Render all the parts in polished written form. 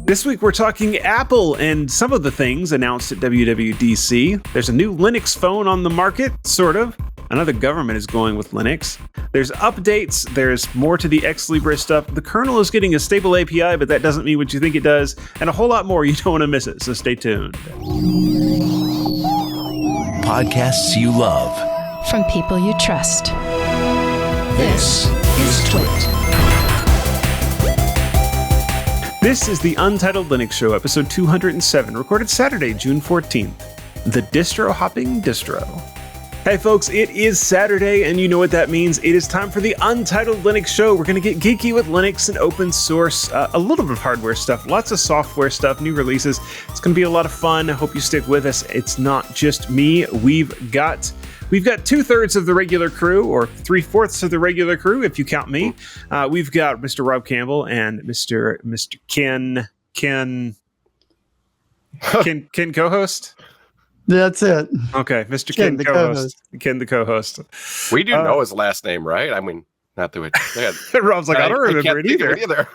This week we're talking Apple and some of the things announced at WWDC. There's a new Linux phone on the market, sort of. Another government is going with Linux. There's updates, there's more to the Xlibre stuff. The kernel is getting a stable API, but that doesn't mean what you think it does. And a whole lot more. You don't want to miss it, so stay tuned. Podcasts you love. From people you trust. This is TWiT. This is the Untitled Linux Show, episode 207, recorded Saturday, June 14th. The Distro-Hopping Distro. Hey folks, it is Saturday, and you know what that means. It is time for the Untitled Linux Show. We're going to get geeky with Linux and open source, a little bit of hardware stuff, lots of software stuff, new releases. It's going to be a lot of fun. I hope you stick with us. It's not just me. We've got 2/3 of the regular crew, or 3/4 of the regular crew, if you count me. We've got Mr. Rob Campbell and Mr. Ken co-host. That's it. Okay, Mr. Ken the co-host. Ken the co-host. We do know his last name, right? I mean, not that we. Rob's like, I don't remember it either.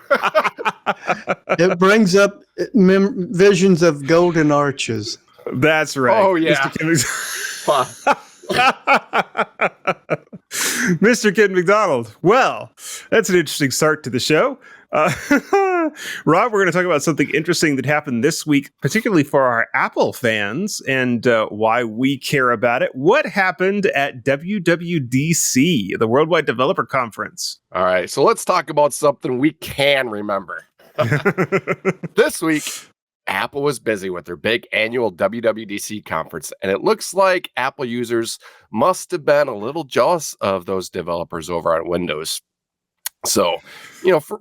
It brings up visions of golden arches. That's right. Oh yeah. Mr. Ken McDonald. Well, that's an interesting start to the show. Rob, we're going to talk about something interesting that happened this week, particularly for our Apple fans, and why we care about it. What happened at WWDC, the Worldwide Developer Conference? All right, so let's talk about something we can remember. This week, Apple was busy with their big annual WWDC conference, and it looks like Apple users must have been a little jealous of those developers over on Windows. So,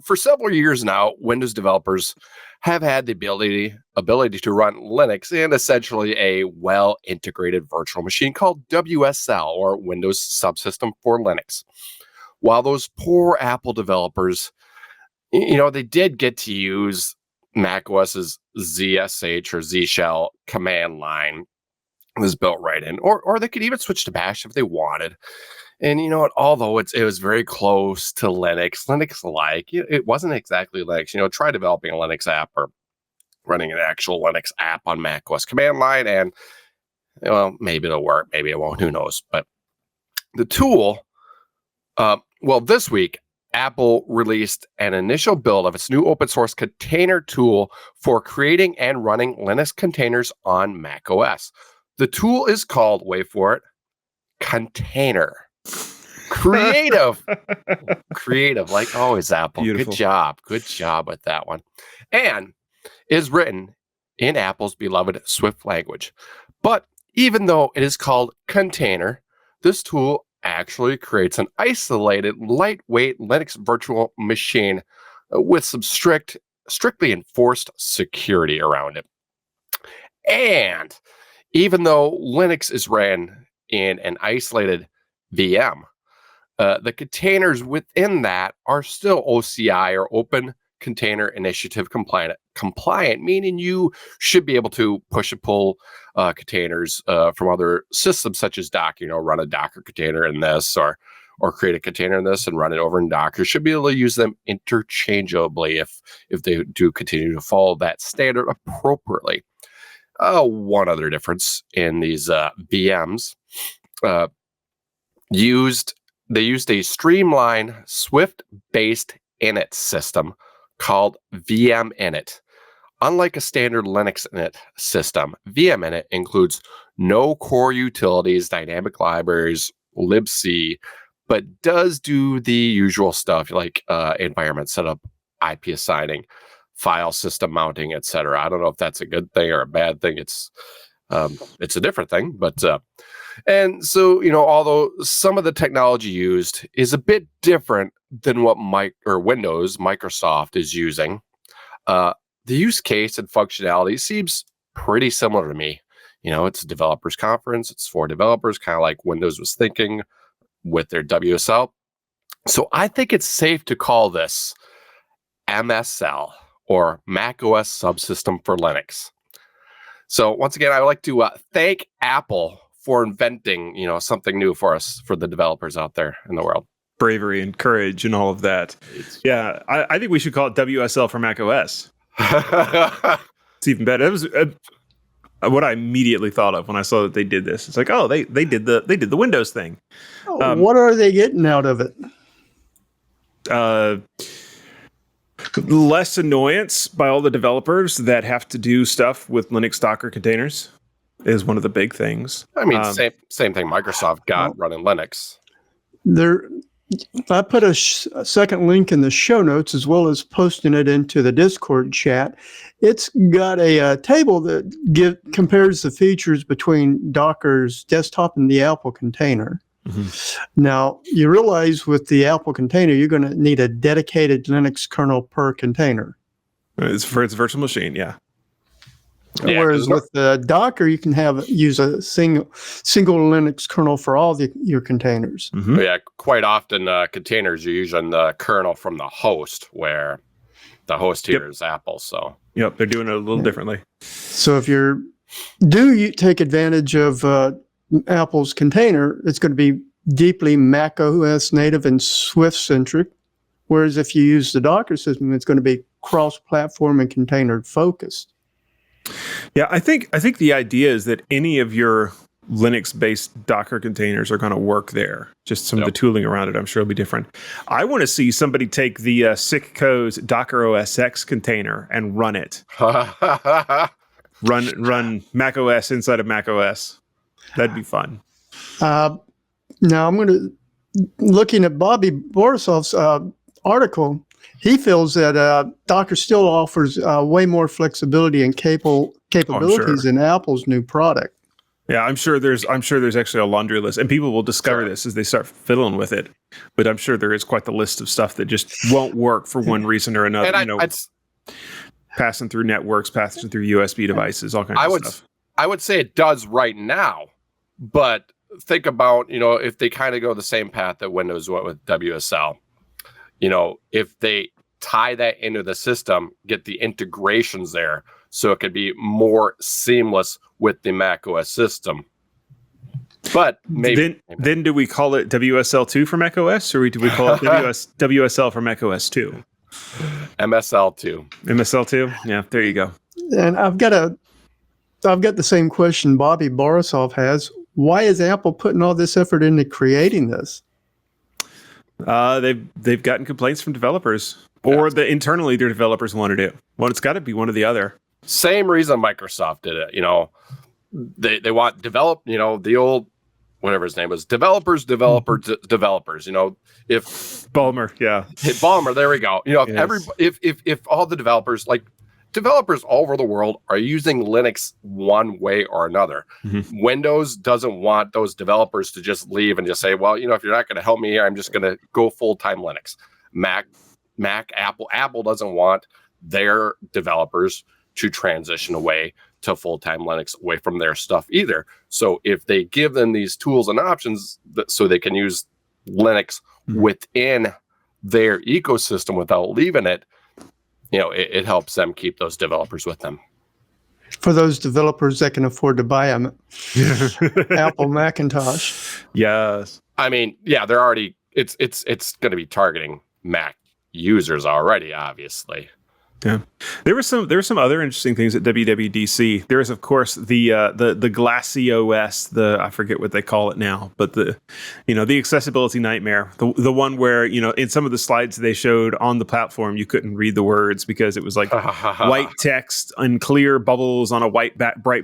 for several years now, Windows developers have had the ability to run Linux in essentially a well-integrated virtual machine called WSL, or Windows Subsystem for Linux. While those poor Apple developers, they did get to use macOS's ZSH or Z Shell command line was built right in, or they could even switch to Bash if they wanted. And you know what? Although it was very close to Linux-like, it wasn't exactly Linux. Try developing a Linux app or running an actual Linux app on macOS command line, and maybe it'll work, maybe it won't. Who knows? But the tool, this week, Apple released an initial build of its new open source container tool for creating and running Linux containers on macOS. The tool is called, wait for it, Container. Creative, like always, Apple. Beautiful. Good job with that one. And is written in Apple's beloved Swift language. But even though it is called Container, this tool actually creates an isolated, lightweight Linux virtual machine with some strictly enforced security around it. And even though Linux is ran in an isolated VM, the containers within that are still OCI, or Open Container Initiative compliant, meaning you should be able to push and pull containers from other systems such as Docker. Run a Docker container in this, or create a container in this and run it over in Docker. You should be able to use them interchangeably if they do continue to follow that standard appropriately. One other difference in these VMs. They used a streamlined Swift-based init system called vminit. Unlike a standard Linux init system, vminit includes no core utilities, dynamic libraries, libc, but does do the usual stuff like environment setup, IP assigning, file system mounting, etc. I don't know if that's a good thing or a bad thing. It's a different thing, but and so although some of the technology used is a bit different than what Windows Microsoft is using, the use case and functionality seems pretty similar to me. It's a developers conference. It's for developers, kind of like Windows was thinking with their WSL. So I think it's safe to call this MSL, or macOS Subsystem for Linux. So once again, I would like to thank Apple for inventing, something new for us, for the developers out there in the world. Bravery and courage and all of that. Yeah, I think we should call it WSL for macOS. It's even better. That was what I immediately thought of when I saw that they did this. It's like, oh, they did the Windows thing. What are they getting out of it? Less annoyance by all the developers that have to do stuff with Linux Docker containers is one of the big things. I mean, same thing Microsoft got running Linux. I put a second link in the show notes as well as posting it into the Discord chat. It's got a table that compares the features between Docker's desktop and the Apple container. Mm-hmm. Now, you realize with the Apple container, you're going to need a dedicated Linux kernel per container. It's for its virtual machine, yeah. Whereas with the Docker, you can use a single Linux kernel for all your containers. Mm-hmm. Yeah, quite often containers you're using the kernel from the host, where the host here is Apple. So they're doing it a little differently. So if you take advantage of Apple's container, it's going to be deeply Mac OS native and Swift centric. Whereas if you use the Docker system, it's going to be cross-platform and container focused. Yeah, I think the idea is that any of your Linux-based Docker containers are going to work there. Just some of the tooling around it, I'm sure, will be different. I want to see somebody take the Sickco's Docker OS X container and run it. run Mac OS inside of Mac OS. That'd be fun. Now I'm looking at Bobby Borisov's article. He feels that Docker still offers way more flexibility and capabilities than Apple's new product. Yeah, I'm sure there's actually a laundry list, and people will discover this as they start fiddling with it. But I'm sure there is quite the list of stuff that just won't work for one reason or another. And passing through networks, passing through USB devices, all kinds of stuff. I would say it does right now, but think about if they kind of go the same path that Windows went with WSL. If they tie that into the system, get the integrations there so it could be more seamless with the Mac OS system. But maybe then do we call it WSL2 for Mac OS, or do we call it WSL for Mac OS 2? MSL2. MSL2? Yeah, there you go. And I've got the same question Bobby Borisov has. Why is Apple putting all this effort into creating this? They've gotten complaints from developers, or internally their developers want to do. Well, it's got to be one or the other. Same reason Microsoft did it. They want the old whatever his name was, developers. If Ballmer, there we go. If all the developers all over the world are using Linux one way or another. Mm-hmm. Windows doesn't want those developers to just leave and just say, well, if you're not going to help me here, I'm just going to go full-time Linux. Apple doesn't want their developers to transition away to full-time Linux, away from their stuff either. So if they give them these tools and options so they can use Linux within their ecosystem without leaving it, it helps them keep those developers with them. For those developers that can afford to buy an Apple Macintosh. Yes. I mean, yeah, they're already, it's going to be targeting Mac users already, obviously. Yeah, there were some other interesting things at WWDC. There is, of course, the Glassy OS, I forget what they call it now, but the accessibility nightmare, the one where in some of the slides they showed on the platform you couldn't read the words because it was like white text, unclear bubbles on a bright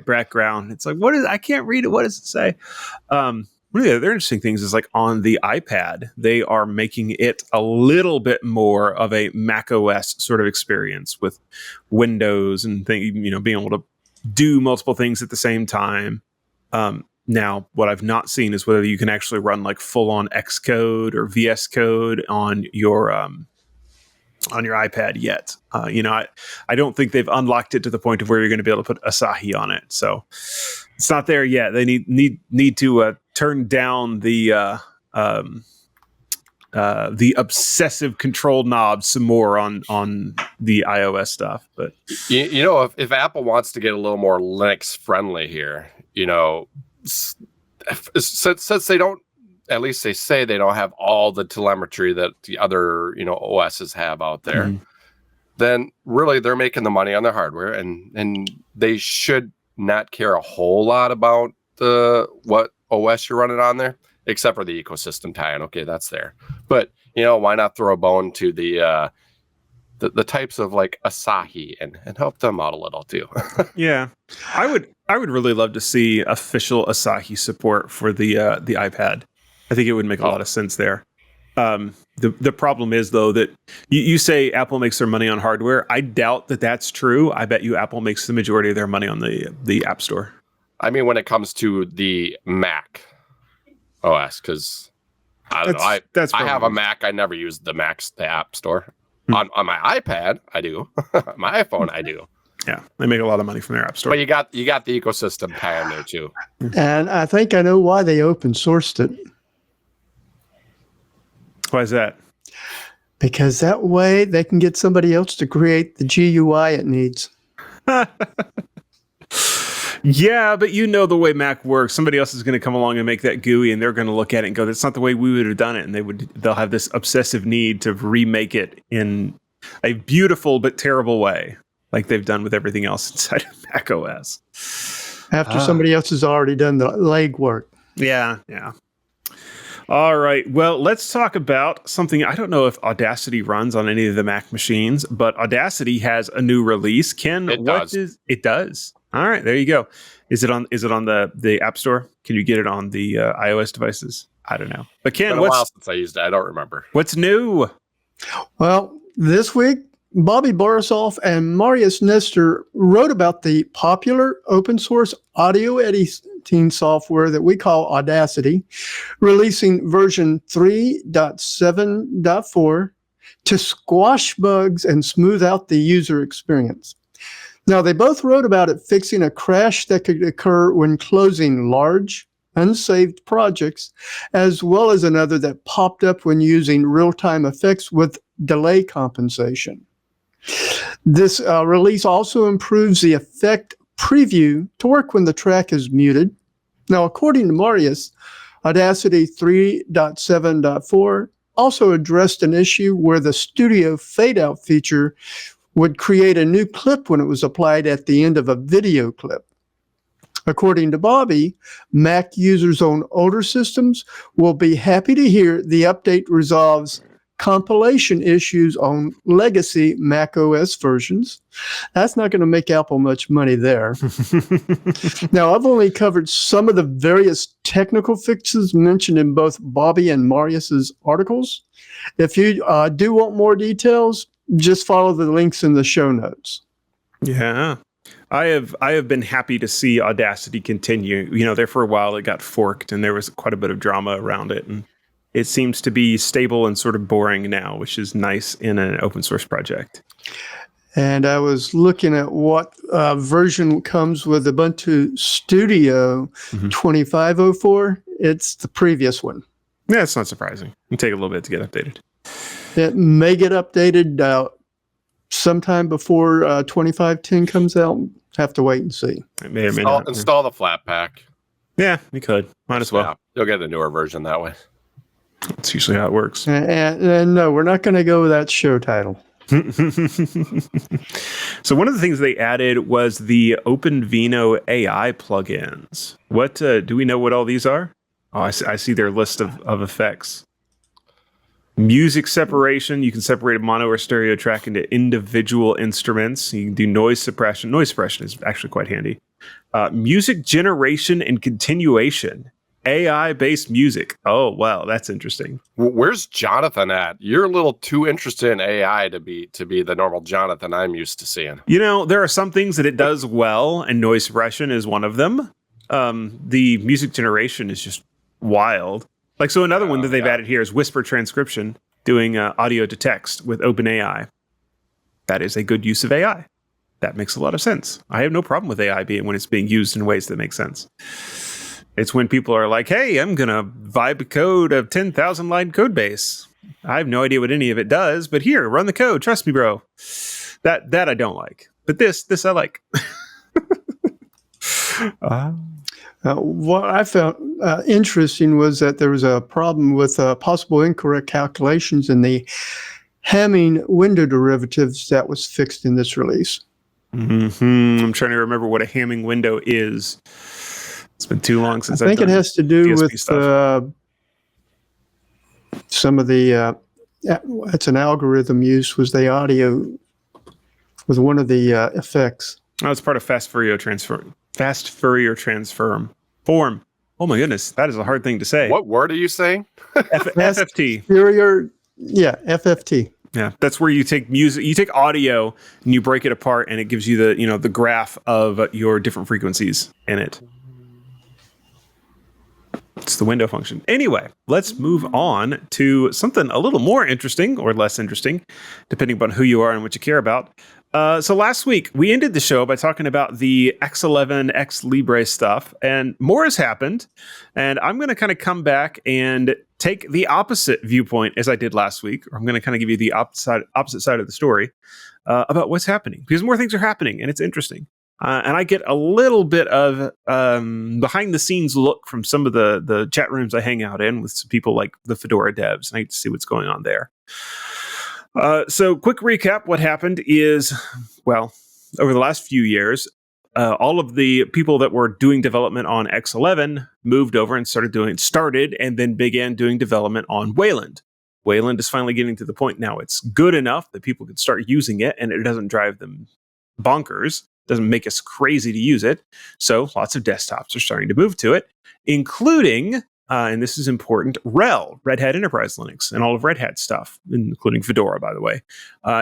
background. It's like, I can't read it. What does it say? One of the other interesting things is on the iPad, they are making it a little bit more of a Mac OS sort of experience with Windows and being able to do multiple things at the same time. Now, what I've not seen is whether you can actually run full on Xcode or VS Code on your iPad yet. I don't think they've unlocked it to the point of where you're going to be able to put Asahi on it. So it's not there yet. They need to turn down the obsessive control knob some more on the iOS stuff. But if Apple wants to get a little more Linux friendly here, since they don't, at least they say they don't have all the telemetry that the other OSs have out there. Mm-hmm. then really they're making the money on their hardware, and they should not care a whole lot about what OS you're running on there, except for the ecosystem tie-in. Okay, that's there. But, why not throw a bone to the types of like Asahi and help them out a little too. Yeah. I would really love to see official Asahi support for the iPad. I think it would make a lot of sense there. The problem is, though, that you say Apple makes their money on hardware. I doubt that that's true. I bet you Apple makes the majority of their money on the App Store. I mean, when it comes to the Mac OS, because I don't know. I have a Mac. I never use the App Store. On my iPad, I do. My iPhone, I do. Yeah, they make a lot of money from their App Store. But you got the ecosystem tie in there too. And I think I know why they open sourced it. Why is that? Because that way they can get somebody else to create the GUI it needs. Yeah, but the way Mac works. Somebody else is going to come along and make that GUI, and they're going to look at it and go, "That's not the way we would have done it." And they'll have this obsessive need to remake it in a beautiful but terrible way, like they've done with everything else inside of Mac OS. After somebody else has already done the legwork. Yeah. All right. Well, let's talk about something. I don't know if Audacity runs on any of the Mac machines, but Audacity has a new release. Ken, it does. All right, there you go. Is it on the App Store? Can you get it on the iOS devices? I don't know. But Ken, it's been a while since I used it. I don't remember. What's new? Well, this week, Bobby Borisov and Marius Nestor wrote about the popular open source audio editing software that we call Audacity, releasing version 3.7.4 to squash bugs and smooth out the user experience. Now, they both wrote about it fixing a crash that could occur when closing large, unsaved projects, as well as another that popped up when using real-time effects with delay compensation. This release also improves the effect preview to work when the track is muted. Now, according to Marius, Audacity 3.7.4 also addressed an issue where the studio fade-out feature would create a new clip when it was applied at the end of a video clip. According to Bobby, Mac users on older systems will be happy to hear the update resolves compilation issues on legacy Mac OS versions. That's not going to make Apple much money there. Now, I've only covered some of the various technical fixes mentioned in both Bobby and Marius's articles. If you do want more details, just follow the links in the show notes. Yeah. I have been happy to see Audacity continue. There for a while it got forked and there was quite a bit of drama around it. And it seems to be stable and sort of boring now, which is nice in an open source project. And I was looking at what version comes with Ubuntu Studio 2504. It's the previous one. Yeah, it's not surprising. It'll take a little bit to get updated. It may get updated sometime before 2510 comes out. Have to wait and see. It may or may not. Install the Flatpak. Yeah, you could. Might as well. Yeah, you'll get a newer version that way. That's usually how it works. And no, we're not going to go with that show title. So one of the things they added was the OpenVino AI plugins. What do we know what all these are? Oh, I see their list of effects. Music separation. You can separate a mono or stereo track into individual instruments. You can do noise suppression. Noise suppression is actually quite handy. Music generation and continuation. AI-based music. Oh, wow, that's interesting. Where's Jonathan at? You're a little too interested in AI to be the normal Jonathan I'm used to seeing. There are some things that it does well, and noise suppression is one of them. The music generation is just wild. So another one that they've added here is whisper transcription, doing audio to text with OpenAI. That is a good use of AI. That makes a lot of sense. I have no problem with AI when it's being used in ways that make sense. It's when people are like, hey, I'm going to vibe code of 10,000 line code base. I have no idea what any of it does, but here, run the code. Trust me, bro. That I don't like. But this I like. What I found interesting was that there was a problem with possible incorrect calculations in the hamming window derivatives that was fixed in this release. I'm trying to remember what a hamming window is. It's been too long since I think it has to do DSP with some of the, it's an algorithm used with the audio, with one of the effects. Oh, it's part of fast Fourier transform. Form. Oh my goodness, that is a hard thing to say. What word are you saying? FFT. FFT. Yeah, that's where you take music, you take audio, and you break it apart, and it gives you the graph of your different frequencies in it. It's the window function. Anyway, let's move on to something a little more interesting or less interesting, depending upon who you are and what you care about. So last week, we ended the show by talking about the X11, Xlibre stuff, and more has happened. And I'm going to kind of come back and take the opposite viewpoint as I did last week. I'm going to kind of give you the opposite side of the story about what's happening, because more things are happening, and it's interesting. And I get a little bit of behind the scenes look from some of the chat rooms I hang out in with some people like the Fedora devs, and I get to see what's going on there. So quick recap. What happened is, well, over the last few years, all of the people that were doing development on X11 moved over and started and then began doing development on Wayland. Wayland is finally getting to the point now it's good enough that people can start using it, and it doesn't drive them bonkers. Doesn't make us crazy to use it. So lots of desktops are starting to move to it, including, and this is important, RHEL, Red Hat Enterprise Linux, and all of Red Hat stuff, including Fedora, by the way,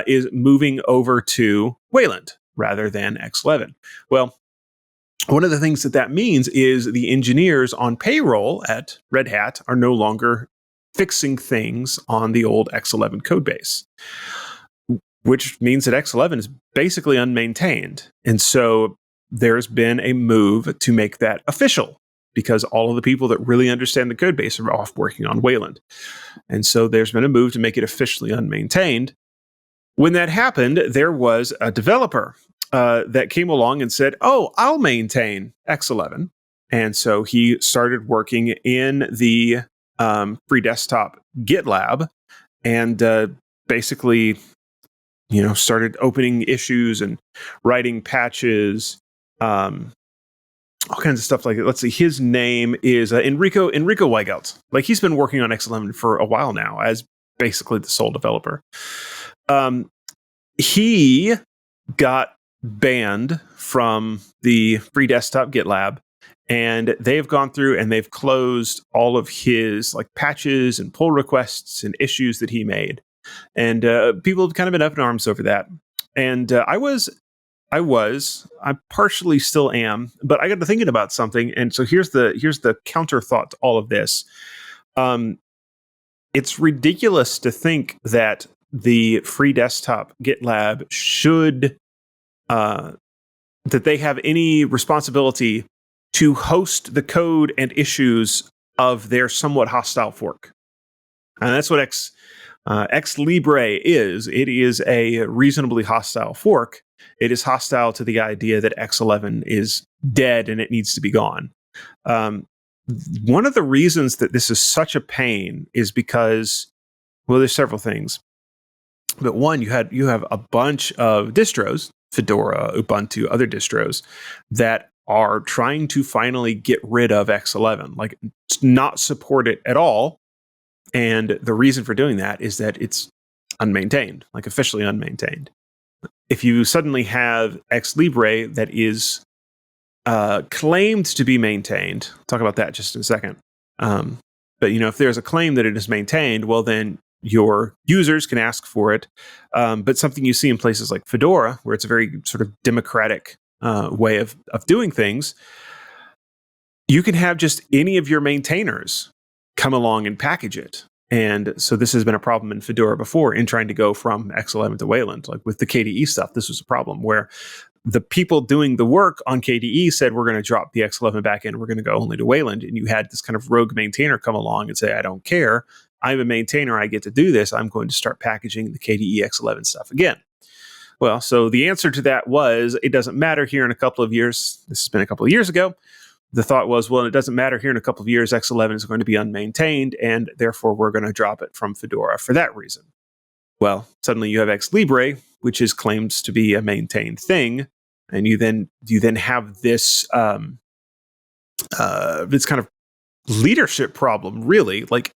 is moving over to Wayland rather than X11. Well, one of the things that means is the engineers on payroll at Red Hat are no longer fixing things on the old X11 codebase, which means that X11 is basically unmaintained. And so there's been a move to make that official, because all of the people that really understand the code base are off working on Wayland. And so there's been a move to make it officially unmaintained. When that happened, there was a developer that came along and said, oh, I'll maintain X11. And so he started working in the free desktop GitLab and basically started opening issues and writing patches, all kinds of stuff like that. Let's see, his name is Enrico Weigelt. Like, he's been working on X11 for a while now as basically the sole developer. He got banned from the free desktop GitLab, and they've gone through and they've closed all of his patches and pull requests and issues that he made. And people have kind of been up in arms over that. And I partially still am, but I got to thinking about something. And so here's the counter thought to all of this. It's ridiculous to think that the free desktop GitLab should, that they have any responsibility to host the code and issues of their somewhat hostile fork. And that's what Xlibre is. It is a reasonably hostile fork. It is hostile to the idea that X11 is dead and it needs to be gone. One of the reasons that this is such a pain is because, well, there's several things. But one, you have a bunch of distros, Fedora, Ubuntu, other distros, that are trying to finally get rid of X11, like not support it at all. And the reason for doing that is that it's unmaintained, like officially unmaintained. If you suddenly have Xlibre that is claimed to be maintained, I'll talk about that just in a second. But if there's a claim that it is maintained, well, then your users can ask for it. But something you see in places like Fedora, where it's a very sort of democratic way of doing things, you can have just any of your maintainers come along and package it. And so this has been a problem in Fedora before in trying to go from X11 to Wayland. Like with the KDE stuff, this was a problem where the people doing the work on KDE said, we're going to drop the X11 backend, we're going to go only to Wayland. And you had this kind of rogue maintainer come along and say, I don't care. I'm a maintainer. I get to do this. I'm going to start packaging the KDE X11 stuff again. Well, so the answer to that was, it doesn't matter here in a couple of years. This has been a couple of years ago. The thought was, well, it doesn't matter here in a couple of years. X11 is going to be unmaintained, and therefore we're going to drop it from Fedora for that reason. Well, suddenly you have Xlibre, which is claims to be a maintained thing, and you then have this this kind of leadership problem, really. Like,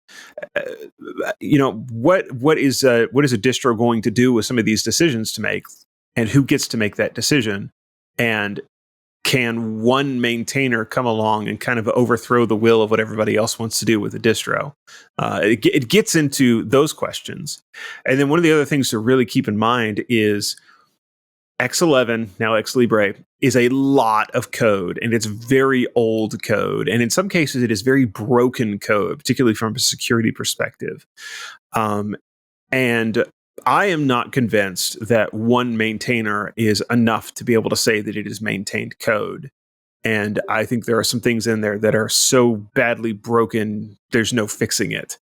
what is a distro going to do with some of these decisions to make, and who gets to make that decision, and can one maintainer come along and kind of overthrow the will of what everybody else wants to do with the distro? It gets into those questions. And then one of the other things to really keep in mind is X11, now Xlibre, is a lot of code, and it's very old code. And in some cases, it is very broken code, particularly from a security perspective. And I am not convinced that one maintainer is enough to be able to say that it is maintained code. And I think there are some things in there that are so badly broken, there's no fixing it.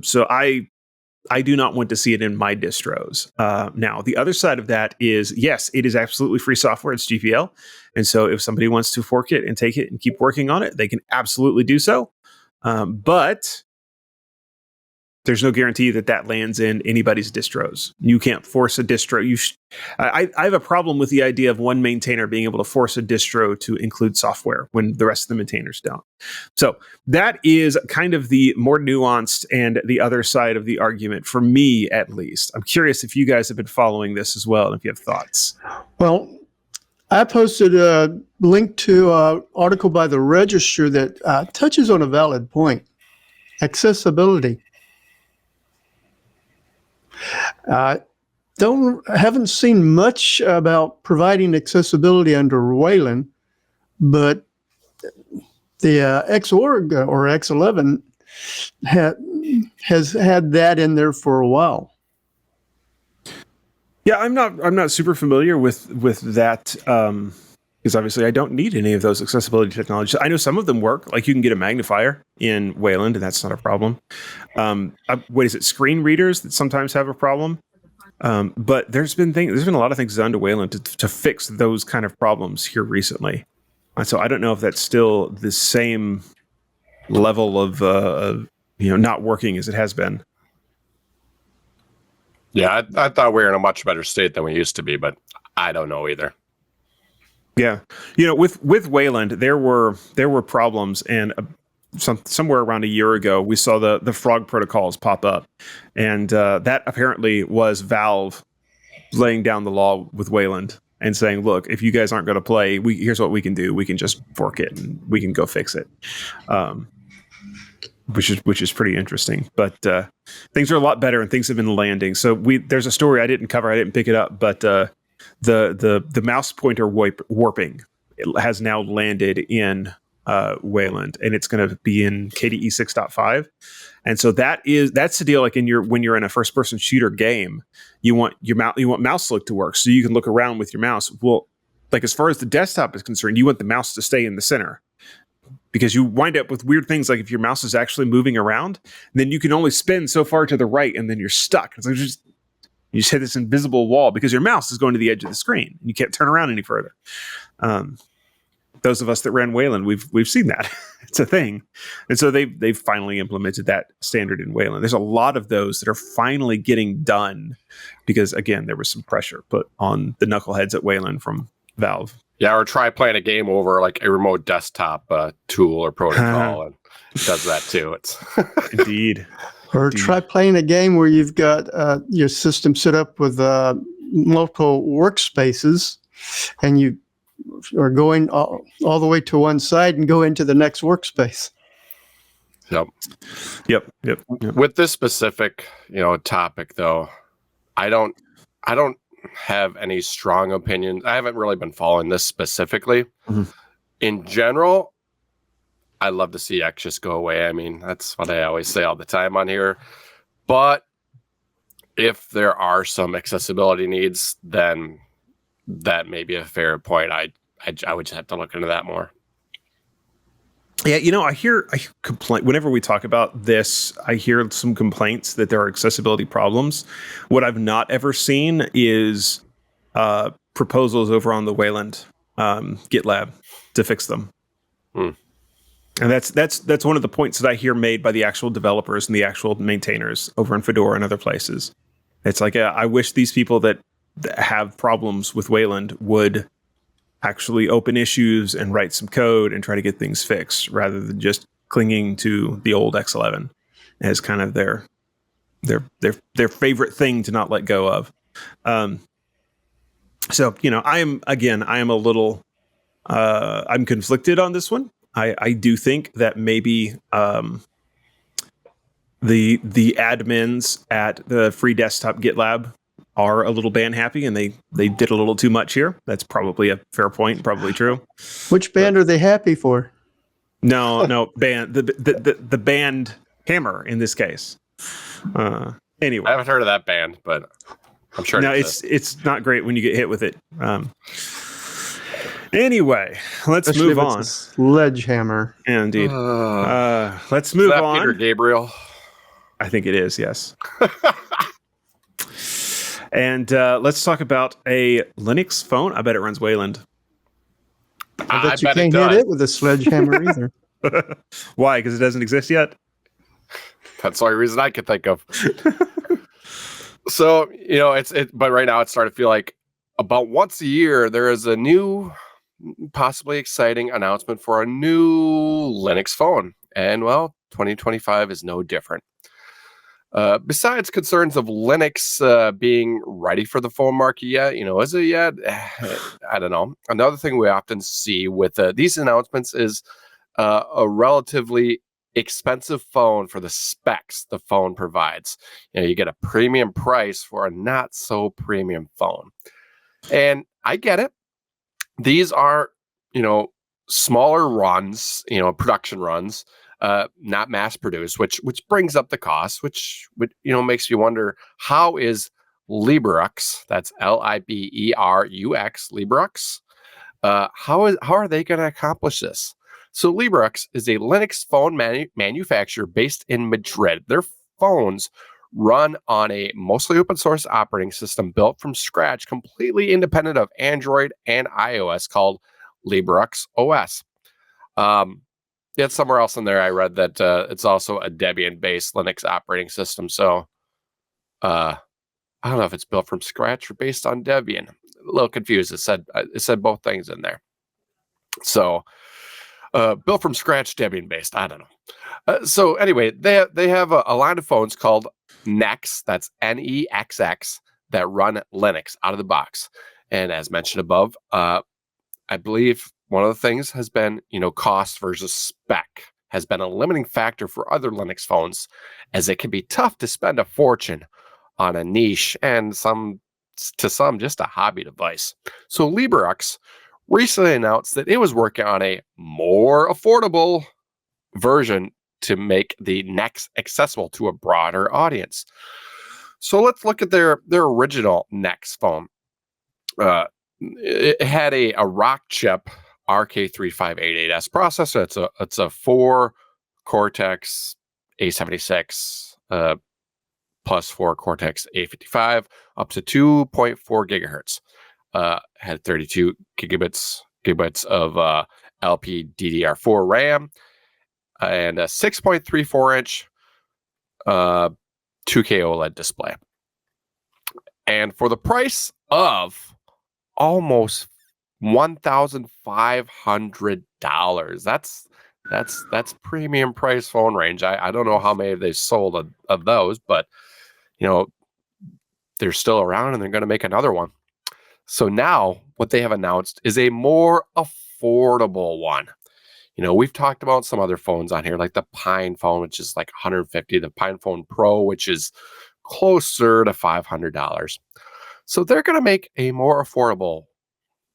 So I do not want to see it in my distros. Now, the other side of that is, yes, it is absolutely free software. It's GPL. And so if somebody wants to fork it and take it and keep working on it, they can absolutely do so. But there's no guarantee that lands in anybody's distros. You can't force a distro. I have a problem with the idea of one maintainer being able to force a distro to include software when the rest of the maintainers don't. So that is kind of the more nuanced and the other side of the argument, for me at least. I'm curious if you guys have been following this as well, and if you have thoughts. Well, I posted a link to an article by the Register that touches on a valid point: accessibility. Haven't seen much about providing accessibility under Wayland, but the Xorg or X11 has had that in there for a while. Yeah, I'm not super familiar with that, because obviously I don't need any of those accessibility technologies. I know some of them work. Like, you can get a magnifier in Wayland, and that's not a problem. What is it? Screen readers that sometimes have a problem. But there's been a lot of things done to Wayland to fix those kind of problems here recently. And so I don't know if that's still the same level of not working as it has been. Yeah, I thought we were in a much better state than we used to be, but I don't know either. Yeah, with Wayland, there were problems, and somewhere around a year ago, we saw the frog protocols pop up, and that apparently was Valve laying down the law with Wayland and saying, "Look, if you guys aren't going to play, here's what we can do. We can just fork it, and we can go fix it." Which is pretty interesting. But things are a lot better, and things have been landing. So there's a story I didn't cover. I didn't pick it up, but the mouse pointer warping, it has now landed in Wayland, and it's going to be in KDE 6.5. And so that's the deal. Like, when you're in a first person shooter game, you want mouse look to work, so you can look around with your mouse. Well, like, as far as the desktop is concerned, you want the mouse to stay in the center, because you wind up with weird things like if your mouse is actually moving around, then you can only spin so far to the right, and then you're stuck. It's like you just hit this invisible wall because your mouse is going to the edge of the screen, and you can't turn around any further. Those of us that ran Wayland, we've seen that. It's a thing. And so they've finally implemented that standard in Wayland. There's a lot of those that are finally getting done because, again, there was some pressure put on the knuckleheads at Wayland from Valve. Yeah, or try playing a game over like a remote desktop tool or protocol, and it does that too. It's Indeed. Or try playing a game where you've got your system set up with multiple workspaces, and you are going all the way to one side and go into the next workspace. Yep. With this specific, topic though, I don't have any strong opinions. I haven't really been following this specifically. Mm-hmm. In general, I love to see X just go away. I mean, that's what I always say all the time on here. But if there are some accessibility needs, then that may be a fair point. I would just have to look into that more. Yeah, I hear complaint whenever we talk about this. I hear some complaints that there are accessibility problems. What I've not ever seen is proposals over on the Wayland GitLab to fix them. And that's one of the points that I hear made by the actual developers and the actual maintainers over in Fedora and other places. It's like I wish these people that have problems with Wayland would actually open issues and write some code and try to get things fixed, rather than just clinging to the old X11 as kind of their favorite thing to not let go of. So I am a little I'm conflicted on this one. I do think that maybe the admins at the free desktop GitLab are a little band happy, and they did a little too much here. That's probably a fair point, probably true. Which band are they happy for? No, band the band Hammer in this case. Anyway, I haven't heard of that band, but I'm sure. No, it's not great when you get hit with it. Anyway, let's Especially move on. Sledgehammer. Yeah, indeed. Let's move on. Peter Gabriel? I think it is, yes. And let's talk about a Linux phone. I bet it runs Wayland. I bet you can't hit it with a sledgehammer either. Why? Because it doesn't exist yet? That's the only reason I could think of. So, but right now it's starting to feel like about once a year, there is a new, possibly exciting announcement for a new Linux phone. And well, 2025 is no different. Besides concerns of Linux being ready for the phone market yet, is it yet? I don't know. Another thing we often see with these announcements is a relatively expensive phone for the specs the phone provides. You get a premium price for a not so premium phone. And I get it. These are, smaller runs, production runs. Not mass produced, which brings up the cost, which makes you wonder, how is Librux, that's Liberux, Librux, how are they going to accomplish this? So Librux is a Linux phone manufacturer based in Madrid. Their phones run on a mostly open source operating system built from scratch, completely independent of Android and iOS, called Librux OS. Yet somewhere else in there, I read that it's also a Debian-based Linux operating system. So I don't know if it's built from scratch or based on Debian. A little confused. It said both things in there. So built from scratch, Debian-based. I don't know. So anyway, they have a line of phones called Nex. That's NEXX, that run Linux out of the box. And as mentioned above, I believe one of the things has been, cost versus spec has been a limiting factor for other Linux phones, as it can be tough to spend a fortune on a niche and to some just a hobby device. So Librux recently announced that it was working on a more affordable version to make the Nex accessible to a broader audience. So let's look at their original Nex phone. It had a Rock chip RK3588S processor. It's a 4 Cortex A76 plus 4 Cortex A55 up to 2.4 gigahertz. Had 32 gigabytes of LPDDR4 RAM and a 6.34 inch 2K OLED display. And for the price of almost $1,500, that's premium price phone range. I don't know how many they've sold of those, but they're still around, and they're going to make another one. So now what they have announced is a more affordable one. We've talked about some other phones on here, like the Pine phone, which is like $150, the Pine Phone Pro, which is closer to $500. So they're going to make a more affordable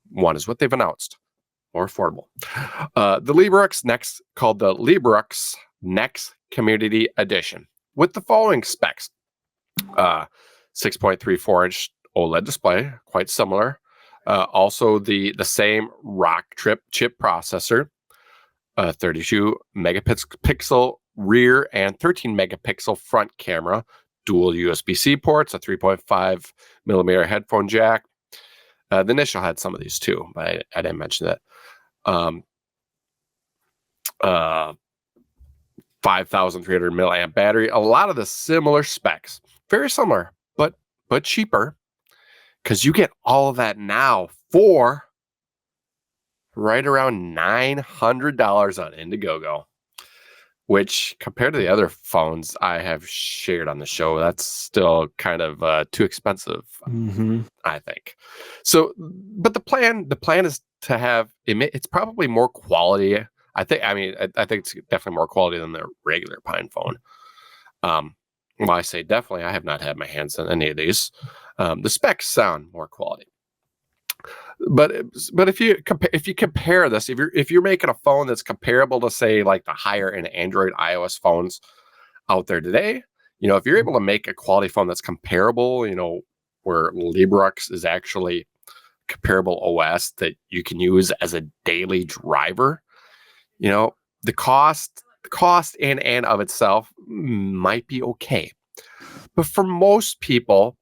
one, is what they've announced. More affordable. The Librux Nex, called the Librux Nex Community Edition, with the following specs. 6.34 inch OLED display, quite similar. Also the same Rock chip processor, 32 megapixel rear and 13 megapixel front camera, dual USB-C ports, a 3.5 millimeter headphone jack. The initial had some of these too, but I didn't mention that. 5,300 milliamp battery. A lot of the similar specs, very similar, but but cheaper, because you get all of that now for right around $900 on Indiegogo, which compared to the other phones I have shared on the show, that's still kind of too expensive, I think. So, but the plan is to have, it's probably more quality. I think it's definitely more quality than the regular Pine phone. Well, I say definitely, I have not had my hands on any of these. The specs sound more quality. But if you compare this, if you're making a phone that's comparable to, say, like the higher end Android iOS phones out there today, if you're able to make a quality phone that's comparable, where Librux is actually comparable OS that you can use as a daily driver, the cost in and of itself might be okay. But for most people,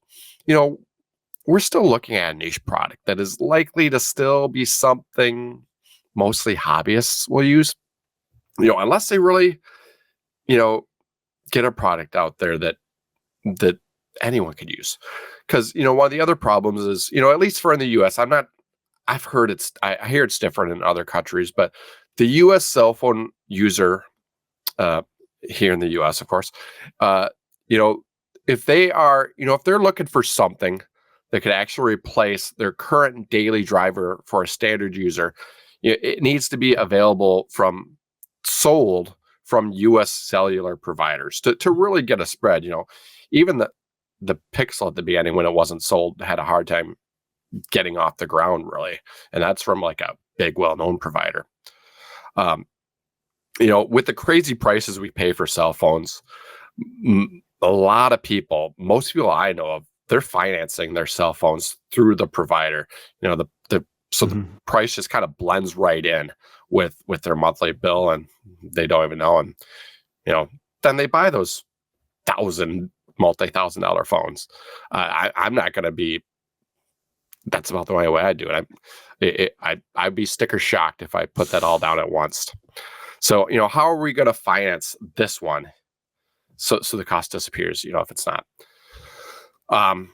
we're still looking at a niche product that is likely to still be something mostly hobbyists will use, unless they really, get a product out there that anyone could use. Because, one of the other problems is, at least for in the US, I hear it's different in other countries, but the US cell phone user, here in the US, of course, if they are, if they're looking for something that could actually replace their current daily driver for a standard user, it needs to be available sold from U.S. cellular providers to really get a spread. Even the Pixel at the beginning, when it wasn't sold, had a hard time getting off the ground, really, and that's from like a big, well-known provider. With the crazy prices we pay for cell phones, a lot of people, most people I know of, they're financing their cell phones through the provider. So the price just kind of blends right in with their monthly bill, and they don't even know. And then they buy those multi-$1,000 phones. I'm not going to be. That's about the way I do it. I'd be sticker shocked if I put that all down at once. So how are we going to finance this one? So the cost disappears. If it's not. I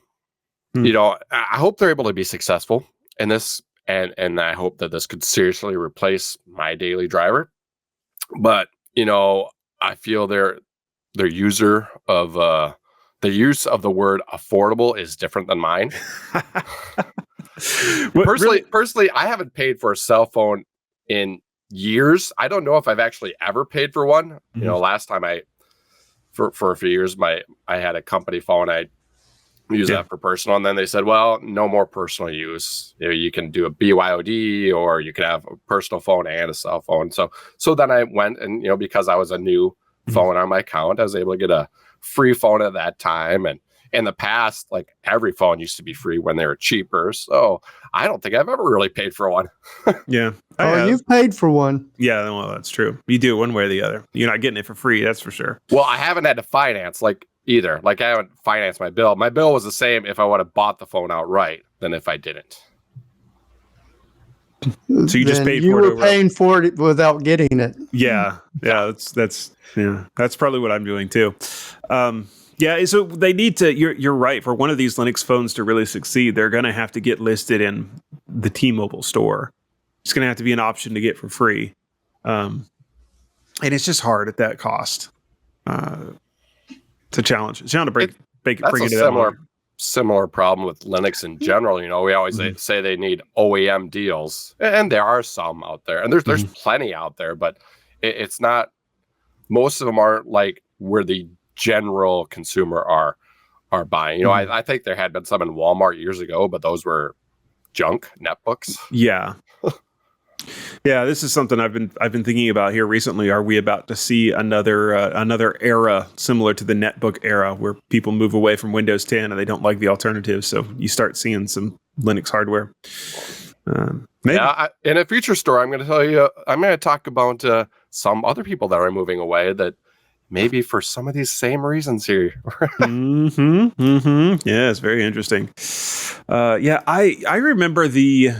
hope they're able to be successful in this, and I hope that this could seriously replace my daily driver. But I feel their use of the word affordable is different than mine. Personally, I haven't paid for a cell phone in years. I don't know if I've actually ever paid for one. Last time for a few years, I had a company phone. I use that for personal, and then they said, well, no more personal use. You can do a BYOD, or you can have a personal phone and a cell phone. So then I went, and because I was a new phone on my account, I was able to get a free phone at that time. And in the past, like, every phone used to be free when they were cheaper. So I don't think I've ever really paid for one. Yeah. You've paid for one. Yeah, well, that's true. You do it one way or the other. You're not getting it for free, that's for sure. Well, I haven't had to finance either. Like, I haven't financed my bill. My bill was the same if I would have bought the phone outright than if I didn't. So you just paid for it. You were paying for it without getting it. Yeah. That's probably what I'm doing too. Yeah, so they need to. You're right. For one of these Linux phones to really succeed, they're going to have to get listed in the T-Mobile store. It's going to have to be an option to get for free, and it's just hard at that cost. It's a challenge. It's to bring it a similar problem with Linux in general. We always say they need OEM deals, and there are some out there, and there's plenty out there, but it's not. Most of them aren't like where the general consumer are buying. I think there had been some in Walmart years ago, but those were junk netbooks. Yeah. Yeah, this is something I've been thinking about here recently. Are we about to see another era similar to the netbook era, where people move away from Windows 10 and they don't like the alternative? So you start seeing some Linux hardware. Maybe. Yeah, in a future story, I'm going to talk about some other people that are moving away that maybe for some of these same reasons here. Yeah, it's very interesting. I remember the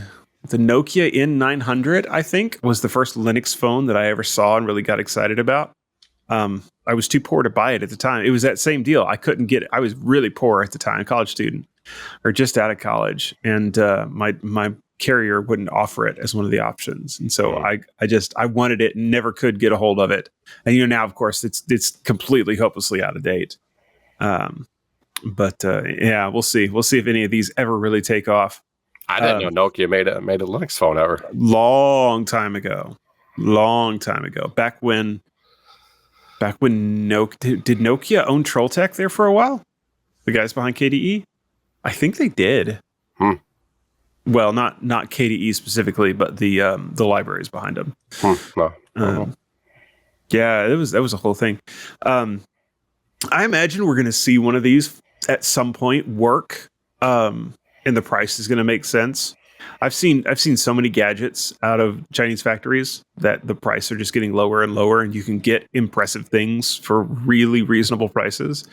Nokia N900, I think, was the first Linux phone that I ever saw and really got excited about. I was too poor to buy it at the time. It was that same deal. I couldn't get it. I was really poor at the time, college student or just out of college. And my carrier wouldn't offer it as one of the options. And so I wanted it and never could get a hold of it. And, now, of course, it's completely hopelessly out of date. But we'll see. We'll see if any of these ever really take off. I didn't know Nokia made a Linux phone ever. Long time ago. Back when Nokia did Nokia own Trolltech there for a while? The guys behind KDE? I think they did. Well, not KDE specifically, but the libraries behind them. No. Yeah, that was a whole thing. I imagine we're going to see one of these at some point work, and the price is going to make sense. I've seen so many gadgets out of Chinese factories that the price are just getting lower and lower, and you can get impressive things for really reasonable prices.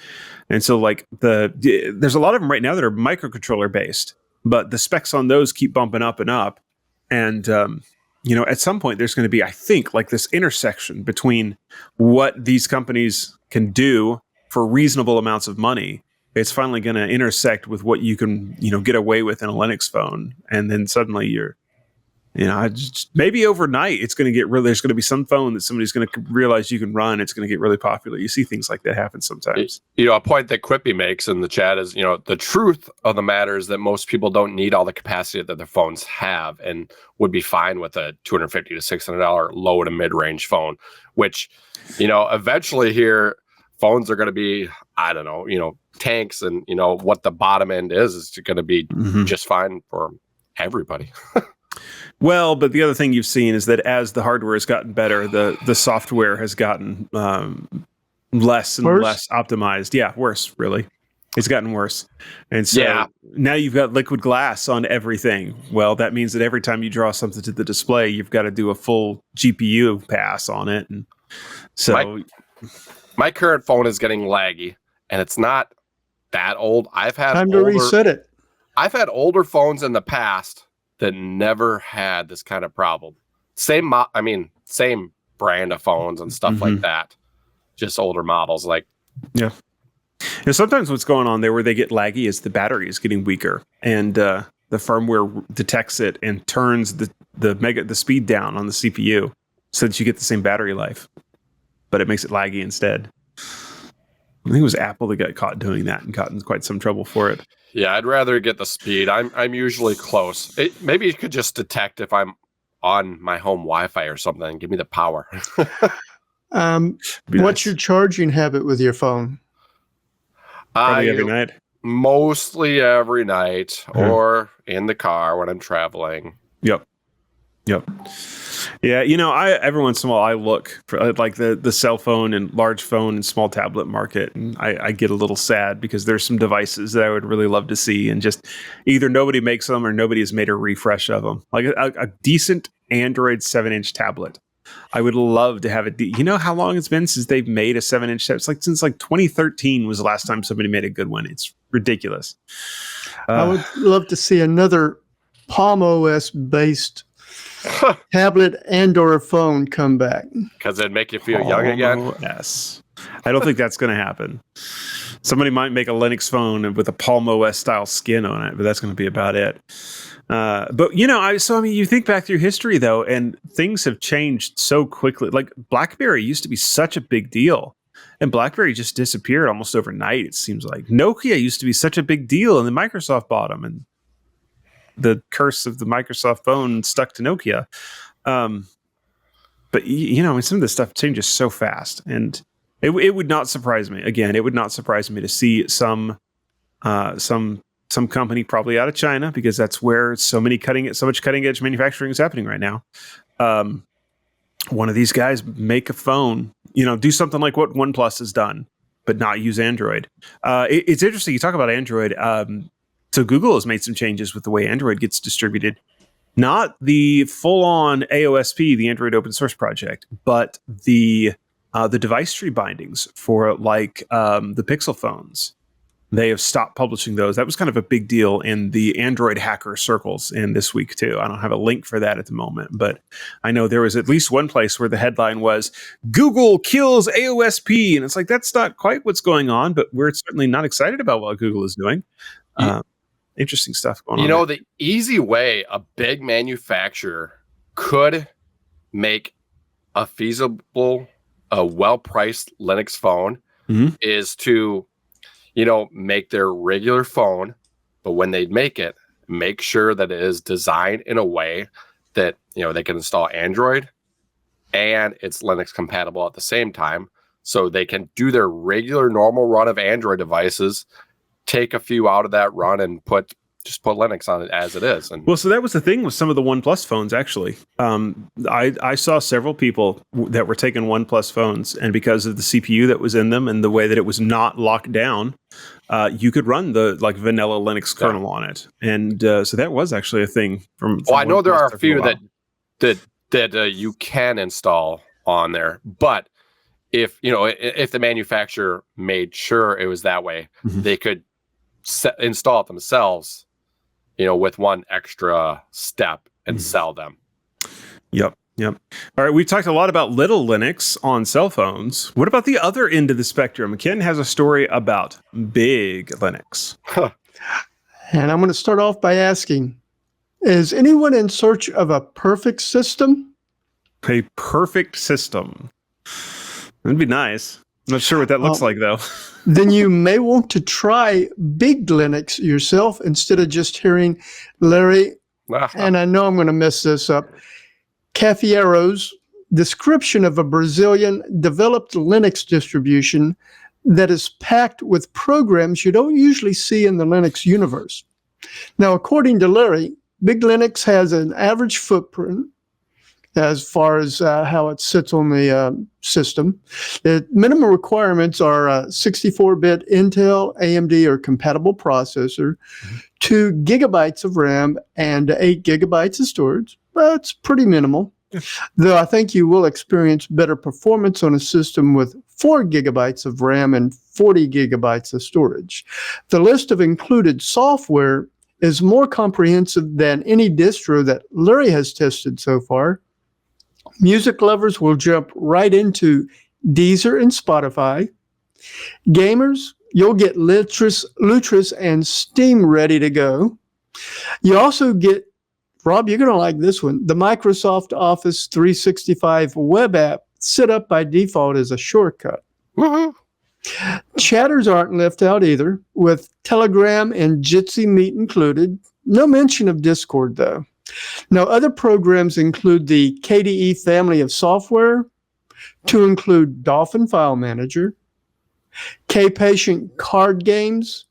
And so, like there's a lot of them right now that are microcontroller based, but the specs on those keep bumping up and up. And at some point there's going to be, I think, like this intersection between what these companies can do for reasonable amounts of money. It's finally going to intersect with what you can, get away with in a Linux phone. And then suddenly you're, maybe overnight it's going to get really, there's going to be some phone that somebody's going to realize you can run. It's going to get really popular. You see things like that happen sometimes. A point that Quippy makes in the chat is, the truth of the matter is that most people don't need all the capacity that their phones have and would be fine with a $250 to $600 low to mid-range phone, which, eventually here, phones are going to be, I don't know, tanks, and what the bottom end is going to be just fine for everybody. Well, but the other thing you've seen is that as the hardware has gotten better, the software has gotten less and less optimized. Yeah, worse, really. It's gotten worse. And so now you've got liquid glass on everything. Well, that means that every time you draw something to the display, you've got to do a full GPU pass on it. And so my current phone is getting laggy, and it's not that old. I've had time to reset it. I've had older phones in the past that never had this kind of problem. Same brand of phones and stuff like that. Just older models, yeah. Sometimes what's going on there where they get laggy is the battery is getting weaker, and the firmware detects it and turns the speed down on the CPU so that you get the same battery life, but it makes it laggy instead. I think it was Apple that got caught doing that and got in quite some trouble for it. Yeah, I'd rather get the speed. I'm usually close. Maybe you could just detect if I'm on my home Wi-Fi or something and give me the power. What's your charging habit with your phone? Probably every night. Mostly every night, or in the car when I'm traveling. Yep. Yeah, every once in a while I look for like the cell phone and large phone and small tablet market, and I get a little sad because there's some devices that I would really love to see, and just either nobody makes them or nobody has made a refresh of them. Like a decent Android 7-inch tablet. I would love to have it. You know how long it's been since they've made a 7-inch tablet? It's like since 2013 was the last time somebody made a good one. It's ridiculous. I would love to see another Palm OS based tablet and/or a phone come back, because it'd make you feel young again. Yes, I don't think that's going to happen. Somebody might make a Linux phone with a Palm OS style skin on it, but that's going to be about it. But you think back through history though, and things have changed so quickly. Like BlackBerry used to be such a big deal, and BlackBerry just disappeared almost overnight. It seems like Nokia used to be such a big deal, and then Microsoft bought them, and the curse of the Microsoft phone stuck to Nokia. But some of this stuff changes so fast, and it would not surprise me. Again, it would not surprise me to see some company, probably out of China, because that's where so much cutting edge manufacturing is happening right now. One of these guys make a phone, do something like what OnePlus has done, but not use Android. It's interesting. You talk about Android. So Google has made some changes with the way Android gets distributed. Not the full-on AOSP, the Android open source project, but the device tree bindings for the Pixel phones they have stopped publishing those. That was kind of a big deal in the Android hacker circles in this week too. I don't have a link for that at the moment, but I know there was at least one place where the headline was Google kills AOSP. And it's like, that's not quite what's going on, but we're certainly not excited about what Google is doing. Interesting stuff going on. You know, the easy way a big manufacturer could make a feasible, a well-priced Linux phone is to, you know, make their regular phone, but when they make it, make sure that it is designed in a way that, you know, they can install Android and it's Linux compatible at the same time. So they can do their regular normal run of Android devices, take a few out of that run and put Linux on it as it is. And well, so that was the thing with some of the OnePlus phones, actually. I saw several people that were taking OnePlus phones, and because of the CPU that was in them and the way that it was not locked down, you could run the vanilla Linux kernel on it. And so that was actually a thing from I know OnePlus there are a few for that you can install on there, but if the manufacturer made sure it was that way, they could install it themselves, with one extra step and sell them. Yep. All right, we've talked a lot about little Linux on cell phones. What about the other end of the spectrum? Ken has a story about big Linux. And I'm going to start off by asking, is anyone in search of a perfect system? A perfect system. That'd be nice. I'm not sure what that looks like, though. Then you may want to try Big Linux yourself instead of just hearing Larry, and I know I'm going to mess this up, Cafiero's description of a Brazilian developed Linux distribution that is packed with programs you don't usually see in the Linux universe. Now, according to Larry, Big Linux has an average footprint as far as how it sits on the system. The minimum requirements are 64-bit Intel, AMD, or compatible processor, 2 gigabytes of RAM, and 8 gigabytes of storage. That's pretty minimal. Though I think you will experience better performance on a system with 4 gigabytes of RAM and 40 gigabytes of storage. The list of included software is more comprehensive than any distro that Larry has tested so far. Music lovers will jump right into Deezer and Spotify. Gamers, you'll get Lutris and Steam ready to go. You also get, Rob, you're going to like this one, the Microsoft Office 365 web app set up by default as a shortcut. Woohoo! Chatters aren't left out either, with Telegram and Jitsi Meet included. No mention of Discord, though. Now, other programs include the KDE family of software, to include Dolphin File Manager, KPatient card games,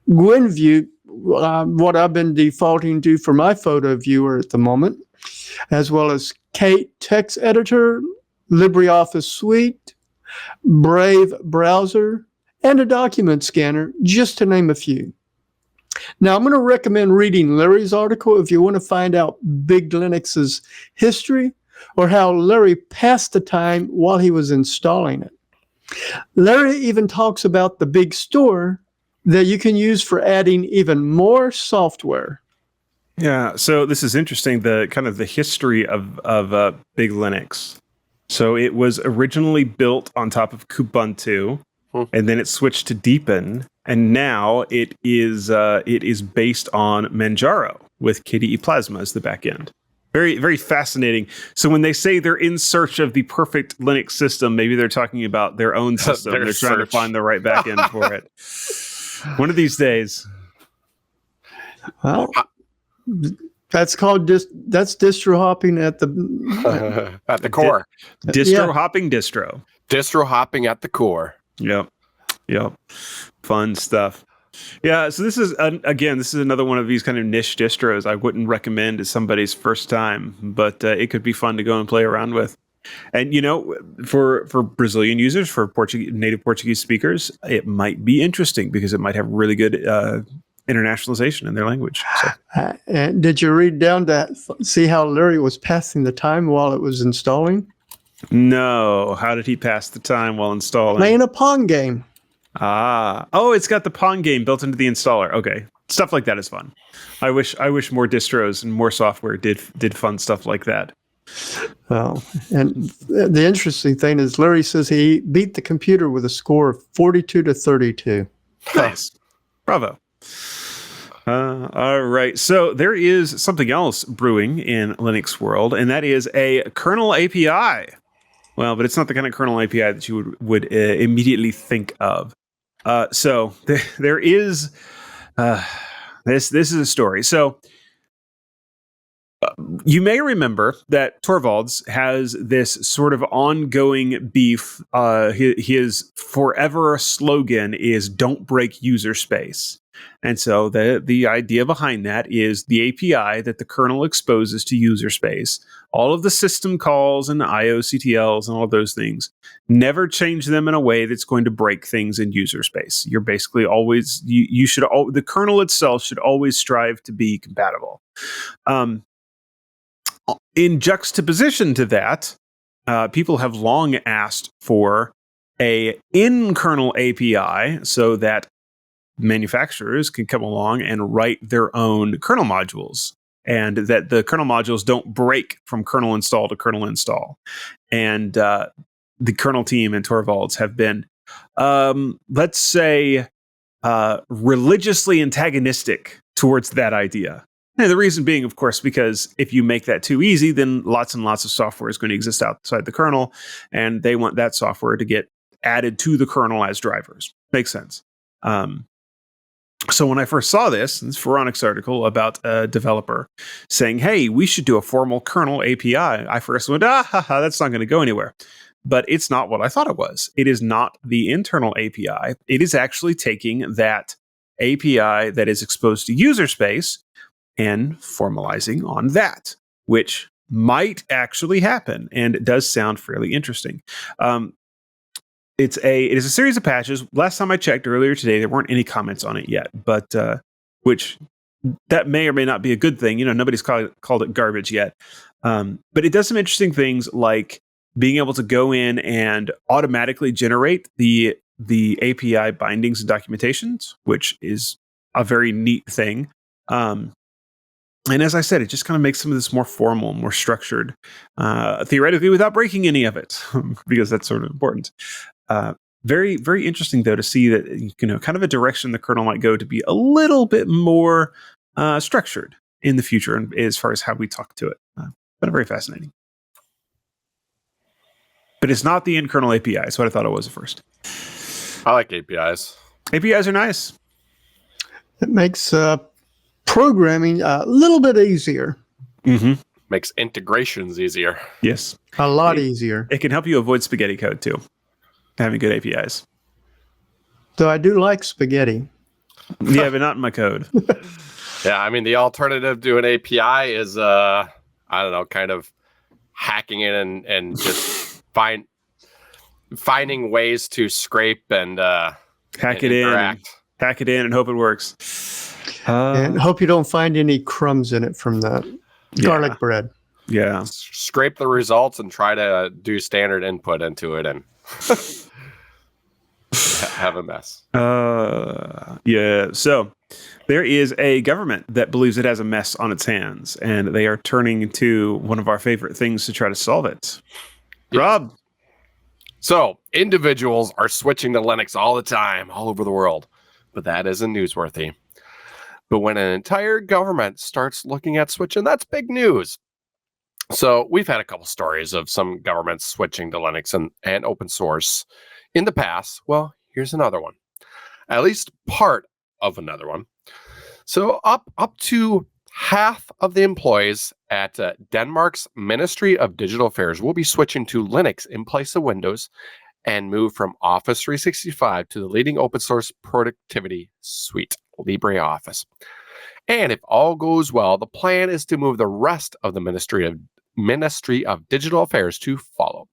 GwenView, what I've been defaulting to for my photo viewer at the moment, as well as Kate Text Editor, LibreOffice Suite, Brave Browser, and a document scanner, just to name a few. Now, I'm going to recommend reading Larry's article if you want to find out Big Linux's history or how Larry passed the time while he was installing it. Larry even talks about the big store that you can use for adding even more software. Yeah, so this is interesting, the kind of the history of Big Linux. So it was originally built on top of Kubuntu, and then it switched to Deepin, and now it is based on Manjaro with KDE Plasma as the backend. Very, very fascinating. So when they say they're in search of the perfect Linux system, maybe they're talking about their own system. They're trying to find the right backend for it. One of these days. Well, that's called that's distro-hopping at the at the core. Distro-hopping distro. Distro-hopping at the core. Yep. Fun stuff. Yeah, so this is, again, this is another one of these kind of niche distros I wouldn't recommend as somebody's first time, but it could be fun to go and play around with. And, for Brazilian users, for native Portuguese speakers, it might be interesting because it might have really good internationalization in their language. So. And did you read down to see how Larry was passing the time while it was installing? No. How did he pass the time while installing? Playing a Pong game. Oh, it's got the Pong game built into the installer. Okay. Stuff like that is fun. I wish more distros and more software did fun stuff like that. Well, and the interesting thing is Larry says he beat the computer with a score of 42-32. Nice. Bravo. All right. So there is something else brewing in Linux world, and that is a kernel API. Well, but it's not the kind of kernel API that you would immediately think of. So there is this is a story. So you may remember that Torvalds has this sort of ongoing beef. His forever slogan is "Don't break user space." And so the idea behind that is the API that the kernel exposes to user space, all of the system calls and IOCTLs and all of those things, never change them in a way that's going to break things in user space. You're basically always, the kernel itself should always strive to be compatible. In juxtaposition to that, people have long asked for a in-kernel API so that manufacturers can come along and write their own kernel modules, and that the kernel modules don't break from kernel install to kernel install. And the kernel team and Torvalds have been, let's say, religiously antagonistic towards that idea. And the reason being, of course, because if you make that too easy, then lots and lots of software is going to exist outside the kernel, and they want that software to get added to the kernel as drivers. Makes sense. So when I first saw this Phoronix article about a developer saying, hey, we should do a formal kernel API, I first went, that's not going to go anywhere. But it's not what I thought it was. It is not the internal API. It is actually taking that API that is exposed to user space and formalizing on that, which might actually happen. And it does sound fairly interesting. It is a series of patches. Last time I checked earlier today, there weren't any comments on it yet, but which that may or may not be a good thing. Nobody's called it garbage yet. But it does some interesting things like being able to go in and automatically generate the API bindings and documentations, which is a very neat thing. And as I said, it just kind of makes some of this more formal, more structured, theoretically without breaking any of it, because that's sort of important. Very, very interesting, though, to see that, kind of a direction the kernel might go to be a little bit more structured in the future, and as far as how we talk to it. But very fascinating. But it's not the in-kernel API. It's what I thought it was at first. I like APIs. APIs are nice. It makes programming a little bit easier. Mm-hmm. Makes integrations easier. Yes. A lot easier. It can help you avoid spaghetti code, too. Having good APIs. Though I do like spaghetti. Yeah, but not in my code. Yeah, I mean, the alternative to an API is, I don't know, kind of hacking it and just finding ways to scrape and hack it in and hope it works. And hope you don't find any crumbs in it from that garlic bread. Yeah. Scrape the results and try to do standard input into it and have a mess. Yeah. So there is a government that believes it has a mess on its hands, and they are turning to one of our favorite things to try to solve it. Yes. Rob. So individuals are switching to Linux all the time, all over the world, but that isn't newsworthy. But when an entire government starts looking at switching, that's big news. So we've had a couple stories of some governments switching to Linux and open source in the past. Well, here's another one, at least part of another one. So up to half of the employees at Denmark's Ministry of Digital Affairs will be switching to Linux in place of Windows and move from Office 365 to the leading open source productivity suite, LibreOffice. And if all goes well, the plan is to move the rest of the Ministry of Digital Affairs to follow.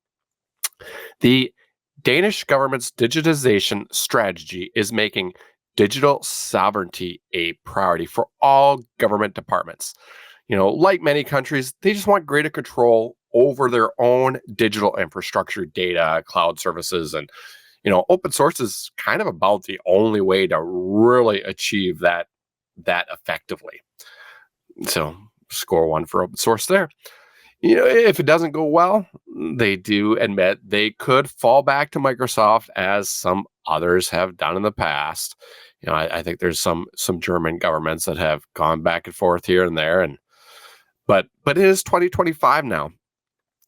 The Danish government's digitization strategy is making digital sovereignty a priority for all government departments. Like many countries, they just want greater control over their own digital infrastructure, data, cloud services, and open source is kind of about the only way to really achieve that effectively. So score 1 for open source there. If it doesn't go well, they do admit they could fall back to Microsoft, as some others have done in the past. I think there's some German governments that have gone back and forth here and there, but it is 2025 now,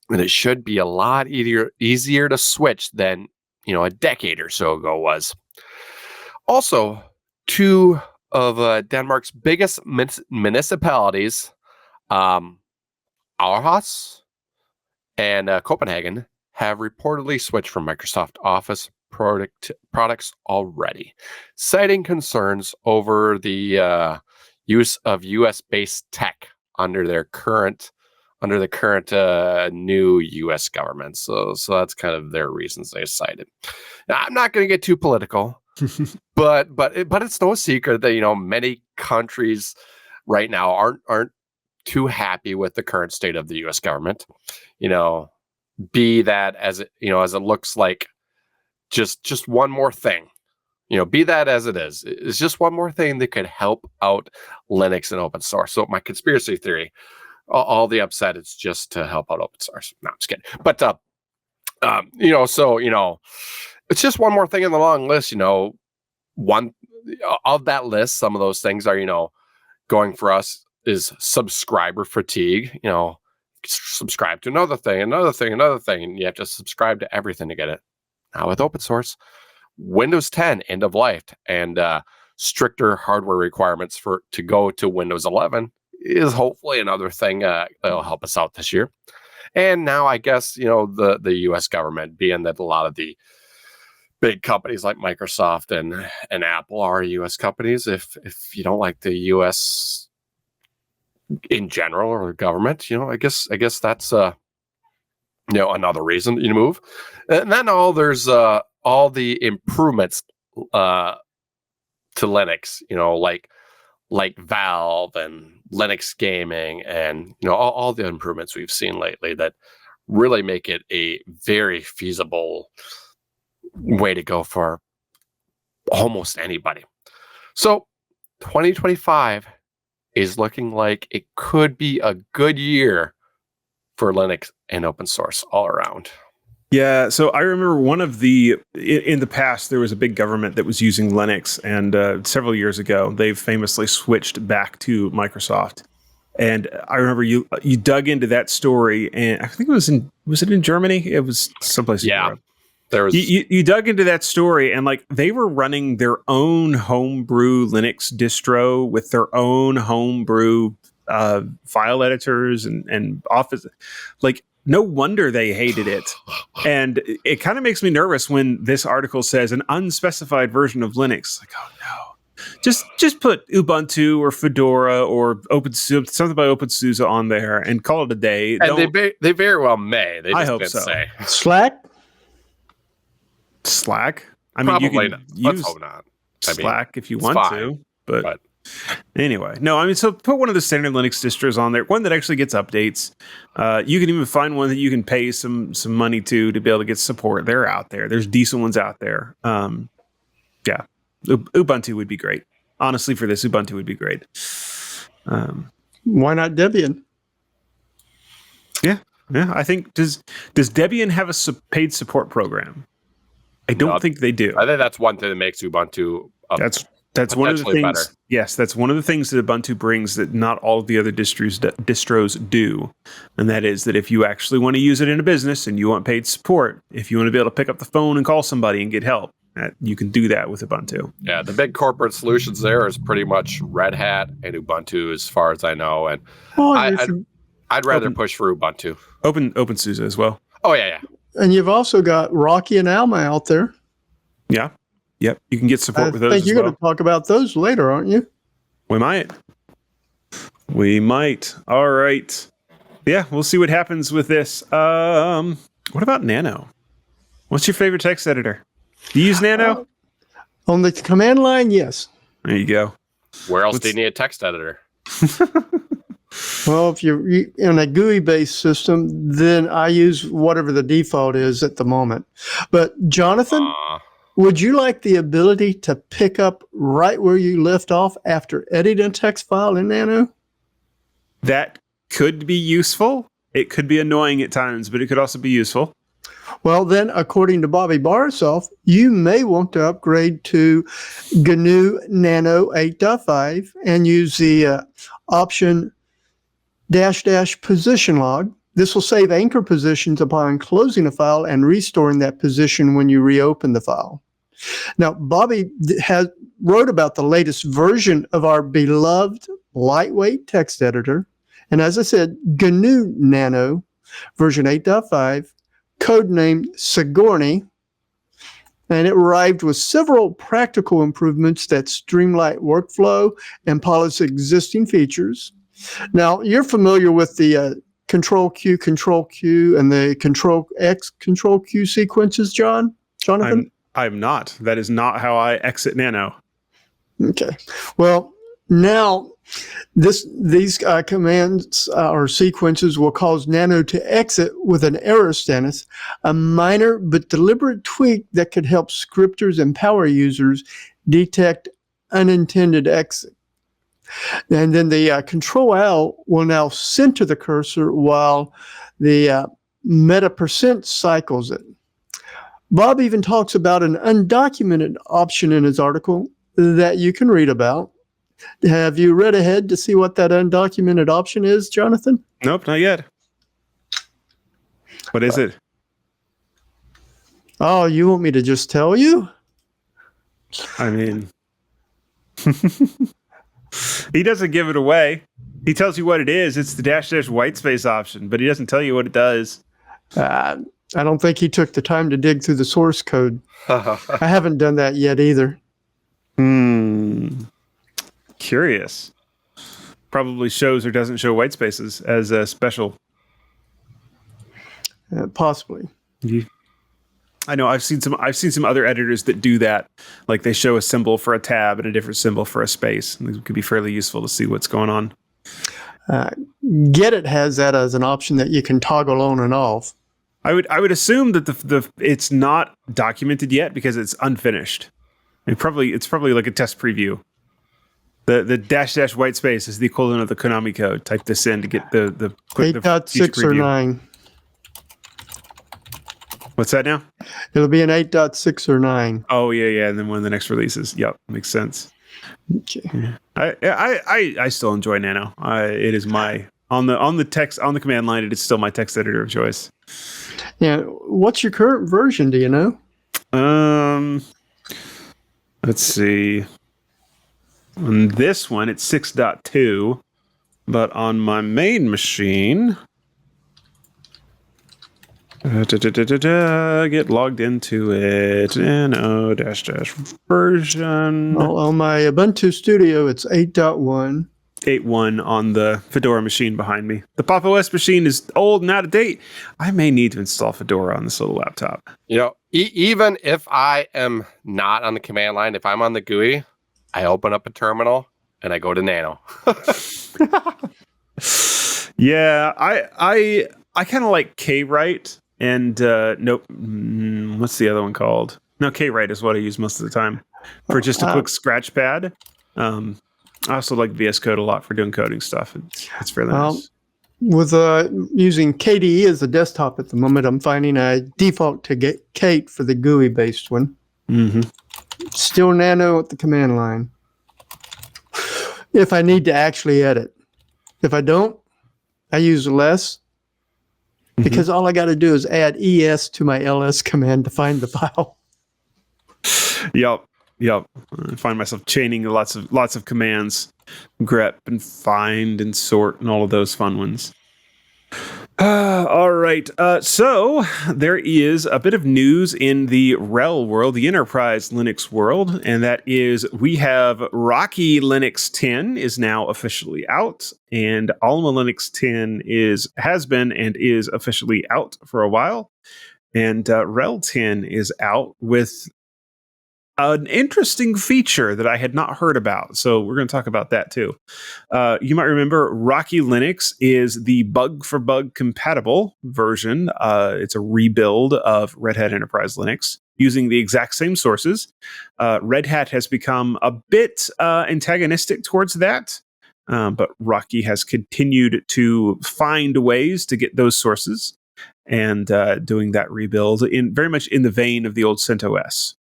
and it should be a lot easier to switch than a decade or so ago was. Also, 2 of Denmark's biggest municipalities, Aarhus and Copenhagen, have reportedly switched from Microsoft Office products already, citing concerns over the use of US-based tech under the current new US government. So that's kind of their reasons they cited. Now, I'm not going to get too political, but it's no secret that many countries right now aren't too happy with the current state of the U.S. government. Be that as it looks like just one more thing. Be that as it is. It's just one more thing that could help out Linux and open source. So my conspiracy theory, all the upset, it's just to help out open source. No, I'm just kidding. But it's just one more thing in the long list. One of that list, some of those things are going for us is subscriber fatigue. Subscribe to another thing, and you have to subscribe to everything to get it. Now with open source, Windows 10 end of life and stricter hardware requirements to go to Windows 11 is hopefully another thing that'll help us out this year. And now I guess the U.S. government, being that a lot of the big companies like Microsoft and Apple are U.S. companies, if you don't like the U.S. in general or the government, I guess that's another reason you move. And then there's all the improvements to Linux, like Valve and Linux gaming, and all the improvements we've seen lately that really make it a very feasible way to go for almost anybody. So 2025 is looking like it could be a good year for Linux and open source all around. Yeah, so I remember in the past, there was a big government that was using Linux, and several years ago, they famously switched back to Microsoft. And I remember you dug into that story, and I think was it in Germany? It was someplace in Europe. There was you dug into that story, and they were running their own homebrew Linux distro with their own homebrew file editors and Office. No wonder they hated it. And it kind of makes me nervous when this article says an unspecified version of Linux. Oh no. Just put Ubuntu or Fedora or something by OpenSUSE on there and call it a day. And they very well may. They just I hope didn't so. say. Slack? I Probably mean, you can not. use Let's hope not. Slack if you it's want fine, to, but anyway, no, I mean, so put one of the standard Linux distros on there, one that actually gets updates. You can even find one that you can pay some money to be able to get support. They're out there. There's decent ones out there. Yeah, Ubuntu would be great. Honestly, for this, Ubuntu would be great. Why not Debian? Yeah. I think does Debian have a paid support program? I don't think they do. I think that's one thing that makes Ubuntu That's one of the things. better. Yes, that's one of the things that Ubuntu brings that not all of the other distros do, and that is that if you actually want to use it in a business and you want paid support, if you want to be able to pick up the phone and call somebody and get help, you can do that with Ubuntu. Yeah, the big corporate solutions there is pretty much Red Hat and Ubuntu, as far as I know, and I'd rather push for Ubuntu. OpenSUSE as well. Oh yeah. And you've also got Rocky and Alma out there. Yeah. Yep, you can get support with those. I think you're going to talk about those later, aren't you? We might. All right. Yeah, we'll see what happens with this. What about Nano? What's your favorite text editor? Do you use Nano? On the command line, yes. There you go. Where else do you need a text editor? Well, if you're in a GUI-based system, then I use whatever the default is at the moment. But Jonathan, would you like the ability to pick up right where you left off after editing a text file in Nano? That could be useful. It could be annoying at times, but it could also be useful. Well, then, according to Bobby Borisoff, you may want to upgrade to GNU Nano 8.5 and use the option -- position log. This will save anchor positions upon closing a file and restoring that position when you reopen the file. Now, Bobby wrote about the latest version of our beloved lightweight text editor. And as I said, GNU Nano version 8.5, codenamed Sigourney, and it arrived with several practical improvements that streamline workflow and polish existing features. Now, you're familiar with the Control-Q, Control-Q, and the Control-X, Control-Q sequences, Jonathan? I'm not. That is not how I exit Nano. Okay. Well, now these commands or sequences will cause Nano to exit with an error status, a minor but deliberate tweak that could help scripters and power users detect unintended exit. And then the Control-L will now center the cursor while the meta % cycles it. Bob even talks about an undocumented option in his article that you can read about. Have you read ahead to see what that undocumented option is, Jonathan? Nope, not yet. What is it? Oh, you want me to just tell you? I mean, he doesn't give it away. He tells you what it is. It's the -- white space option, but he doesn't tell you what it does. I don't think he took the time to dig through the source code. I haven't done that yet either. Curious. Probably shows or doesn't show white spaces as a special. Possibly. I know I've seen some other editors that do that. Like they show a symbol for a tab and a different symbol for a space. And it could be fairly useful to see what's going on. Gedit has that as an option that you can toggle on and off. I would assume that the it's not documented yet because it's unfinished. It's probably like a test preview. The -- white space is the equivalent of the Konami code. Type this in to get the 8.6 or 9. What's that now? It'll be an 8.6 or 9. Oh yeah, and then one of the next releases. Yep, makes sense. Okay. I still enjoy Nano. It is my on the command line. It is still my text editor of choice. Yeah. What's your current version? Do you know? Let's see. On this one, it's 6.2, but on my main machine, get logged into it. Nano -- version. Well, on my Ubuntu Studio, it's 8.1. 8.1 on the Fedora machine behind me. The Pop! OS machine is old and out of date. I may need to install Fedora on this little laptop. You know, even if I am not on the command line, if I'm on the GUI, I open up a terminal and I go to Nano. Yeah, I kind of like Kwrite and nope. What's the other one called? No, Kwrite is what I use most of the time for just a quick scratch pad. I also like VS Code a lot for doing coding stuff. It's fairly nice. With using KDE as a desktop at the moment, I'm finding I default to get Kate for the GUI-based one. Mm-hmm. Still Nano at the command line. If I need to actually edit. If I don't, I use less. Because all I got to do is add ES to my LS command to find the file. Yep. I find myself chaining lots of commands, grep and find and sort and all of those fun ones. All right. So there is a bit of news in the RHEL world, the Enterprise Linux world, and that is we have Rocky Linux 10 is now officially out, and Alma Linux 10 has been and is officially out for a while, and RHEL 10 is out with an interesting feature that I had not heard about. So we're going to talk about that too. You might remember Rocky Linux is the bug for bug compatible version. It's a rebuild of Red Hat Enterprise Linux using the exact same sources. Red Hat has become a bit antagonistic towards that. But Rocky has continued to find ways to get those sources and doing that rebuild in very much in the vein of the old CentOS.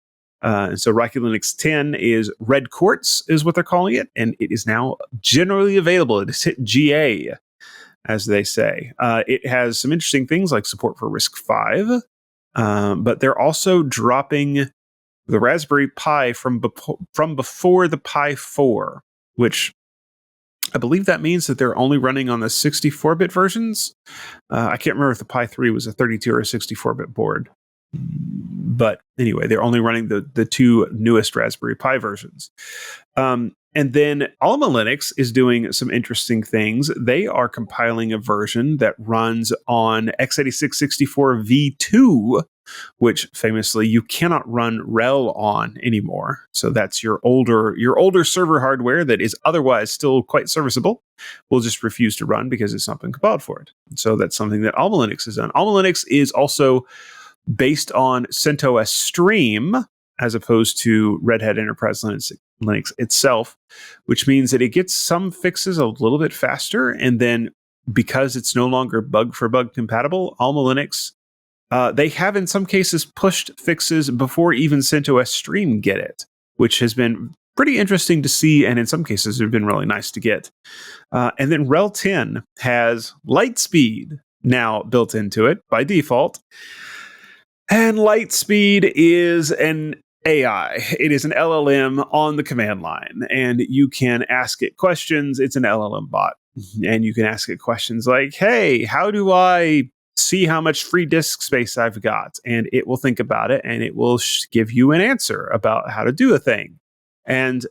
And so Rocky Linux 10 is Red Quartz is what they're calling it, and it is now generally available. It has hit GA, as they say. It has some interesting things like support for RISC-V, but they're also dropping the Raspberry Pi from before the Pi 4, which I believe that means that they're only running on the 64-bit versions. I can't remember if the Pi 3 was a 32 or a 64-bit board. But anyway, they're only running the two newest Raspberry Pi versions. And then Alma Linux is doing some interesting things. They are compiling a version that runs on x86 64v2, which famously you cannot run RHEL on anymore. So that's your older server hardware that is otherwise still quite serviceable will just refuse to run because it's not been compiled for it. So that's something that Alma Linux has done. Alma Linux is also based on CentOS Stream as opposed to Red Hat Enterprise Linux itself, which means that it gets some fixes a little bit faster. And then because it's no longer bug for bug compatible, Alma Linux, they have in some cases pushed fixes before even CentOS Stream get it, which has been pretty interesting to see. And in some cases, have been really nice to get. And then RHEL 10 has Lightspeed now built into it by default. And Lightspeed is an AI. It is an LLM on the command line, and you can ask it questions. It's an LLM bot, and you can ask it questions like, hey, how do I see how much free disk space I've got? And it will think about it, and it will give you an answer about how to do a thing. And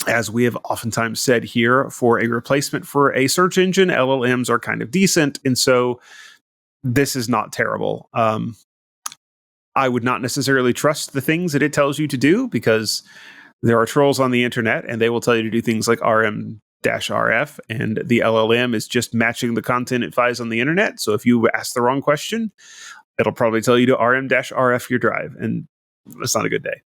as we have oftentimes said here, for a replacement for a search engine, LLMs are kind of decent, and so this is not terrible. I would not necessarily trust the things that it tells you to do because there are trolls on the internet and they will tell you to do things like RM-RF, and the LLM is just matching the content it finds on the internet. So if you ask the wrong question, it'll probably tell you to RM-RF your drive, and it's not a good day.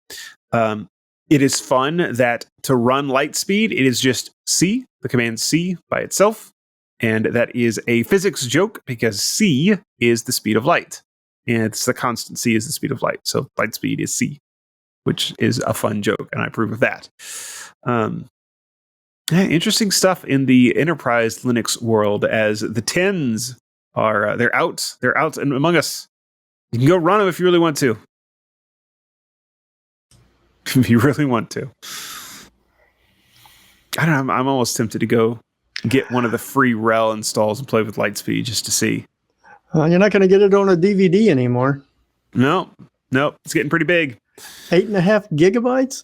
It is fun that to run Lightspeed, it is just C, the command C by itself, and that is a physics joke because C is the speed of light. And it's the constant C is the speed of light. So light speed is C, which is a fun joke, and I approve of that. Interesting stuff in the enterprise Linux world as the 10s are they're out and among us. You can go run them if you really want to. If you really want to. I don't know. I'm almost tempted to go get one of the free RHEL installs and play with Lightspeed just to see. You're not going to get it on a DVD anymore. No, it's getting pretty big. 8.5 gigabytes?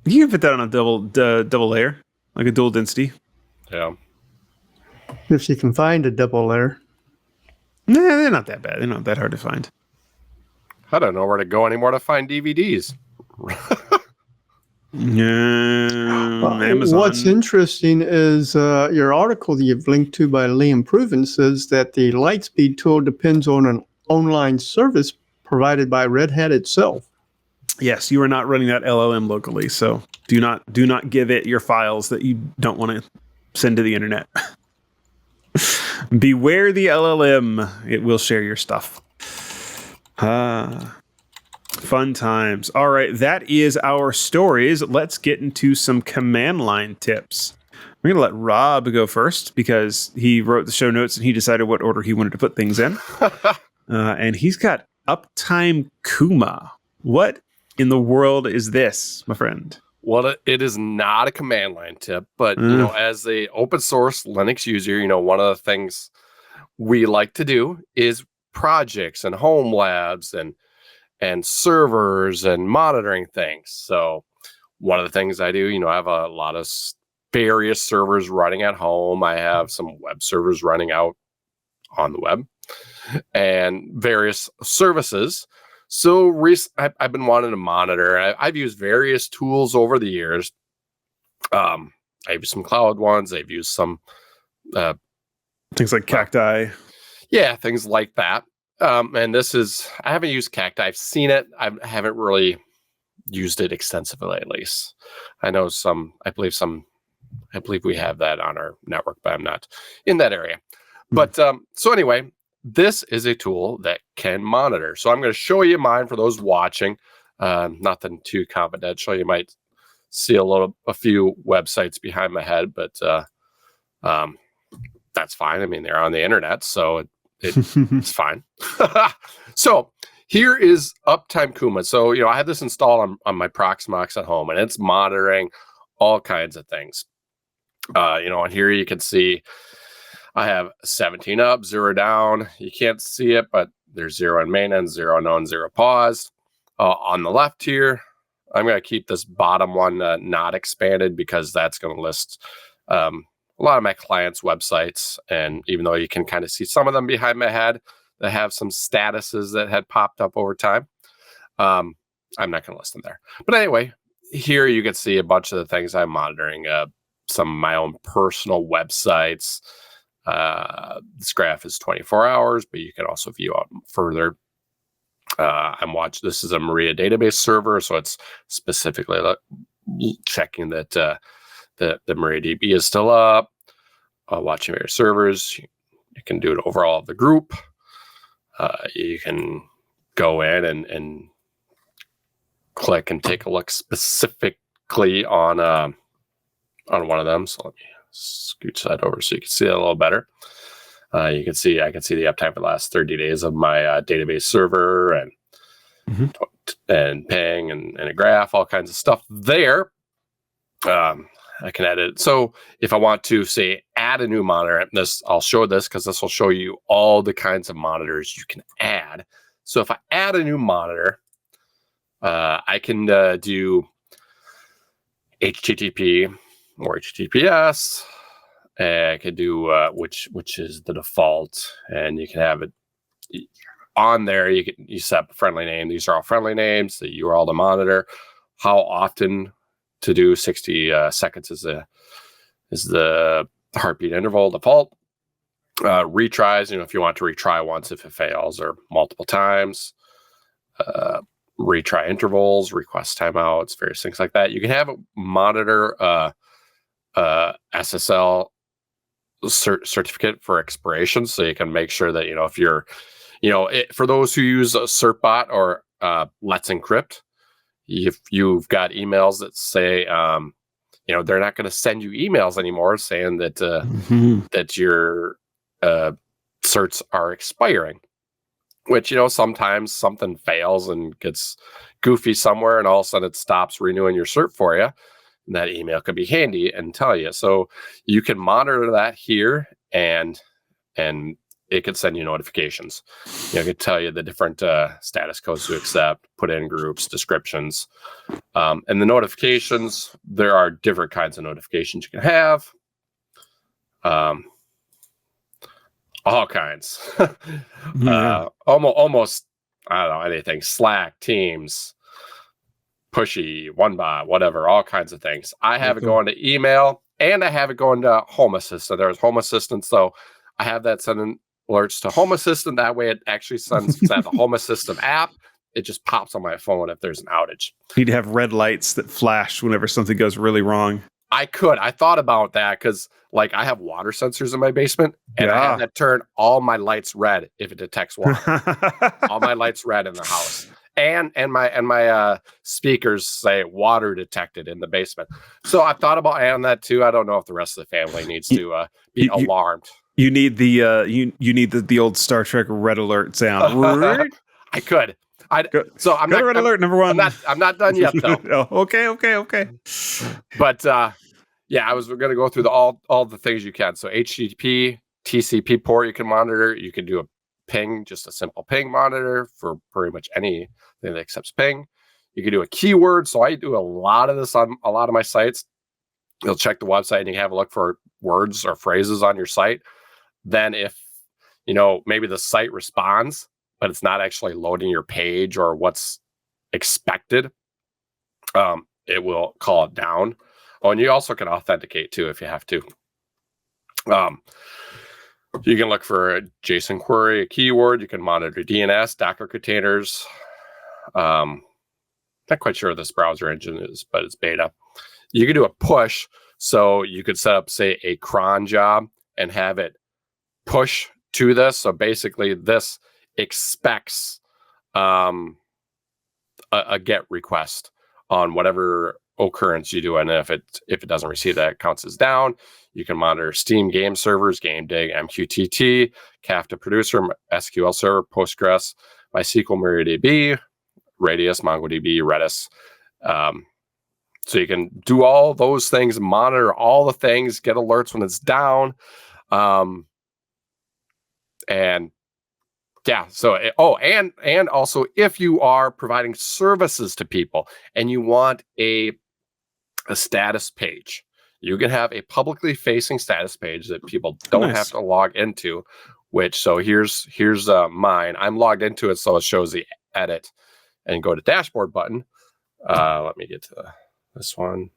You can fit that on a double layer, like a dual density. Yeah. If you can find a double layer. Nah, they're not that bad. They're not that hard to find. I don't know where to go anymore to find DVDs. Amazon. What's interesting is your article that you've linked to by Liam Proven says that the Lightspeed tool depends on an online service provided by Red Hat itself. Yes, you are not running that LLM locally, so do not give it your files that you don't want to send to the internet. Beware the LLM; it will share your stuff. Fun times. All right, that is our stories. Let's get into some command line tips. We're going to let Rob go first because he wrote the show notes and he decided what order he wanted to put things in. And he's got Uptime Kuma. What in the world is this, my friend? Well, it is not a command line tip, but as a open source Linux user, one of the things we like to do is projects and home labs and servers and monitoring things. So one of the things I do, I have a lot of various servers running at home. I have some web servers running out on the web and various services. So I've been wanting to monitor. I've used various tools over the years. I've used some cloud ones. I've used some things like Cacti. Yeah, things like that. And I haven't used Cacti. I've seen it. I haven't really used it extensively, at least. I know I believe we have that on our network, but I'm not in that area. But so anyway, this is a tool that can monitor. So I'm going to show you mine for those watching. Nothing too confidential. You might see a few websites behind my head, but that's fine. I mean, they're on the internet, so it's fine. So here is Uptime Kuma. So, I had this installed on my Proxmox at home, and it's monitoring all kinds of things. And here you can see I have 17 up, 0 down. You can't see it, but there's 0 in maintenance, 0 known, 0 paused. On the left here, I'm going to keep this bottom one not expanded because that's going to list a lot of my clients' websites. And even though you can kind of see some of them behind my head that have some statuses that had popped up over time, I'm not going to list them there. But anyway, here you can see a bunch of the things I'm monitoring. Some of my own personal websites. This graph is 24 hours, but you can also view out further. This is a Maria database server, so it's specifically checking that the MariaDB is still up. Watching various servers. You can do it overall of the group. You can go in and click and take a look specifically on one of them. So let me scooch that over so you can see that a little better. I can see the uptime for the last 30 days of my database server and ping and a graph, all kinds of stuff there. I can edit. So if I want to say add a new monitor, I'll show this because this will show you all the kinds of monitors you can add. So if I add a new monitor, I can do HTTP or HTTPS. I could do which is the default, and you can have it on there. You set up a friendly name. These are all friendly names. The URL to monitor. How often to do 60 seconds is the heartbeat interval default. Retries, if you want to retry once if it fails, or multiple times. Retry intervals, request timeouts, various things like that. You can have it monitor SSL certificate for expiration, so you can make sure that if you're for those who use a certbot or Let's Encrypt, if you've got emails that say they're not going to send you emails anymore saying that that your certs are expiring, which sometimes something fails and gets goofy somewhere and all of a sudden it stops renewing your cert for you. And that email could be handy and tell you. So you can monitor that here, and it could send you notifications. It could tell you the different status codes to accept, put in groups, descriptions. And the notifications, there are different kinds of notifications you can have. All kinds. Almost, I don't know, anything. Slack, Teams, Pushy, OneBot, whatever, all kinds of things. I have it going to email, and I have it going to Home Assistant. There's Home Assistant, so I have that sending alerts to Home Assistant. That way it actually sends the Home Assistant app. It just pops on my phone if there's an outage. You need to have red lights that flash whenever something goes really wrong. I thought about that because I have water sensors in my basement, and I have that turn all my lights red if it detects water. All my lights red in the house. And my speakers say water detected in the basement. So I thought about adding that too. I don't know if the rest of the family needs to be alarmed. You need the you need the old Star Trek red alert sound. I could. So I'm Go not to red alert number one. I'm not done yet though. Okay. But I was going to go through all the things you can. So HTTP, TCP port you can monitor. You can do a ping, just a simple ping monitor for pretty much anything that accepts ping. You can do a keyword. So I do a lot of this on a lot of my sites. You'll check the website and you have a look for words or phrases on your site. Then if maybe the site responds, but it's not actually loading your page or what's expected, it will call it down. Oh, and you also can authenticate too if you have to. You can look for a JSON query, a keyword. You can monitor DNS, Docker containers. Not quite sure what this browser engine is, but it's beta. You can do a push. So you could set up, say, a cron job and have it push to this. So basically this expects a GET request on whatever occurrence you do. And if it doesn't receive that, it counts as down. You can monitor Steam game servers, GameDig, MQTT, Kafka producer, SQL server, Postgres, MySQL, MariaDB, Radius, MongoDB, Redis. So you can do all those things, monitor all the things, get alerts when it's down. And yeah, so, and also if you are providing services to people and you want a status page, you can have a publicly facing status page that people don't have to log into, so here's mine. I'm logged into it, so it shows the edit and go to dashboard button. Let me get to this one.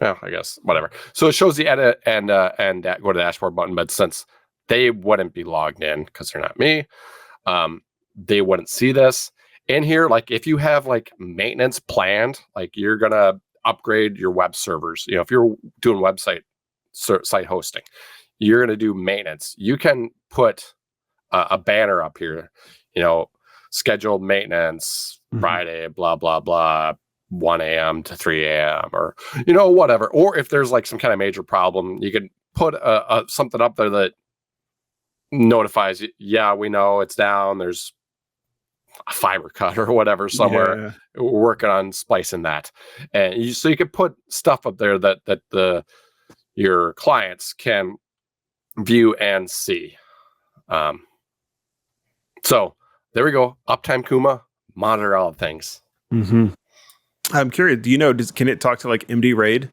Well, I guess whatever. So it shows the edit and go to dashboard button, but since they wouldn't be logged in because they're not me, they wouldn't see this in here. Like if you have like maintenance planned, like you're gonna upgrade your web servers, if you're doing site hosting, you're gonna do maintenance. You can put a banner up here, scheduled maintenance Friday, blah blah blah, 1 a.m. to 3 a.m. or whatever. Or if there's like some kind of major problem, you can put something up there that notifies you, yeah, we know it's down, there's a fiber cut or whatever somewhere. Yeah. We're working on splicing that, and so you could put stuff up there that your clients can view and see. So there we go. Uptime Kuma, monitor all things. Mm-hmm. I'm curious. Do you know? Can it talk to like MD RAID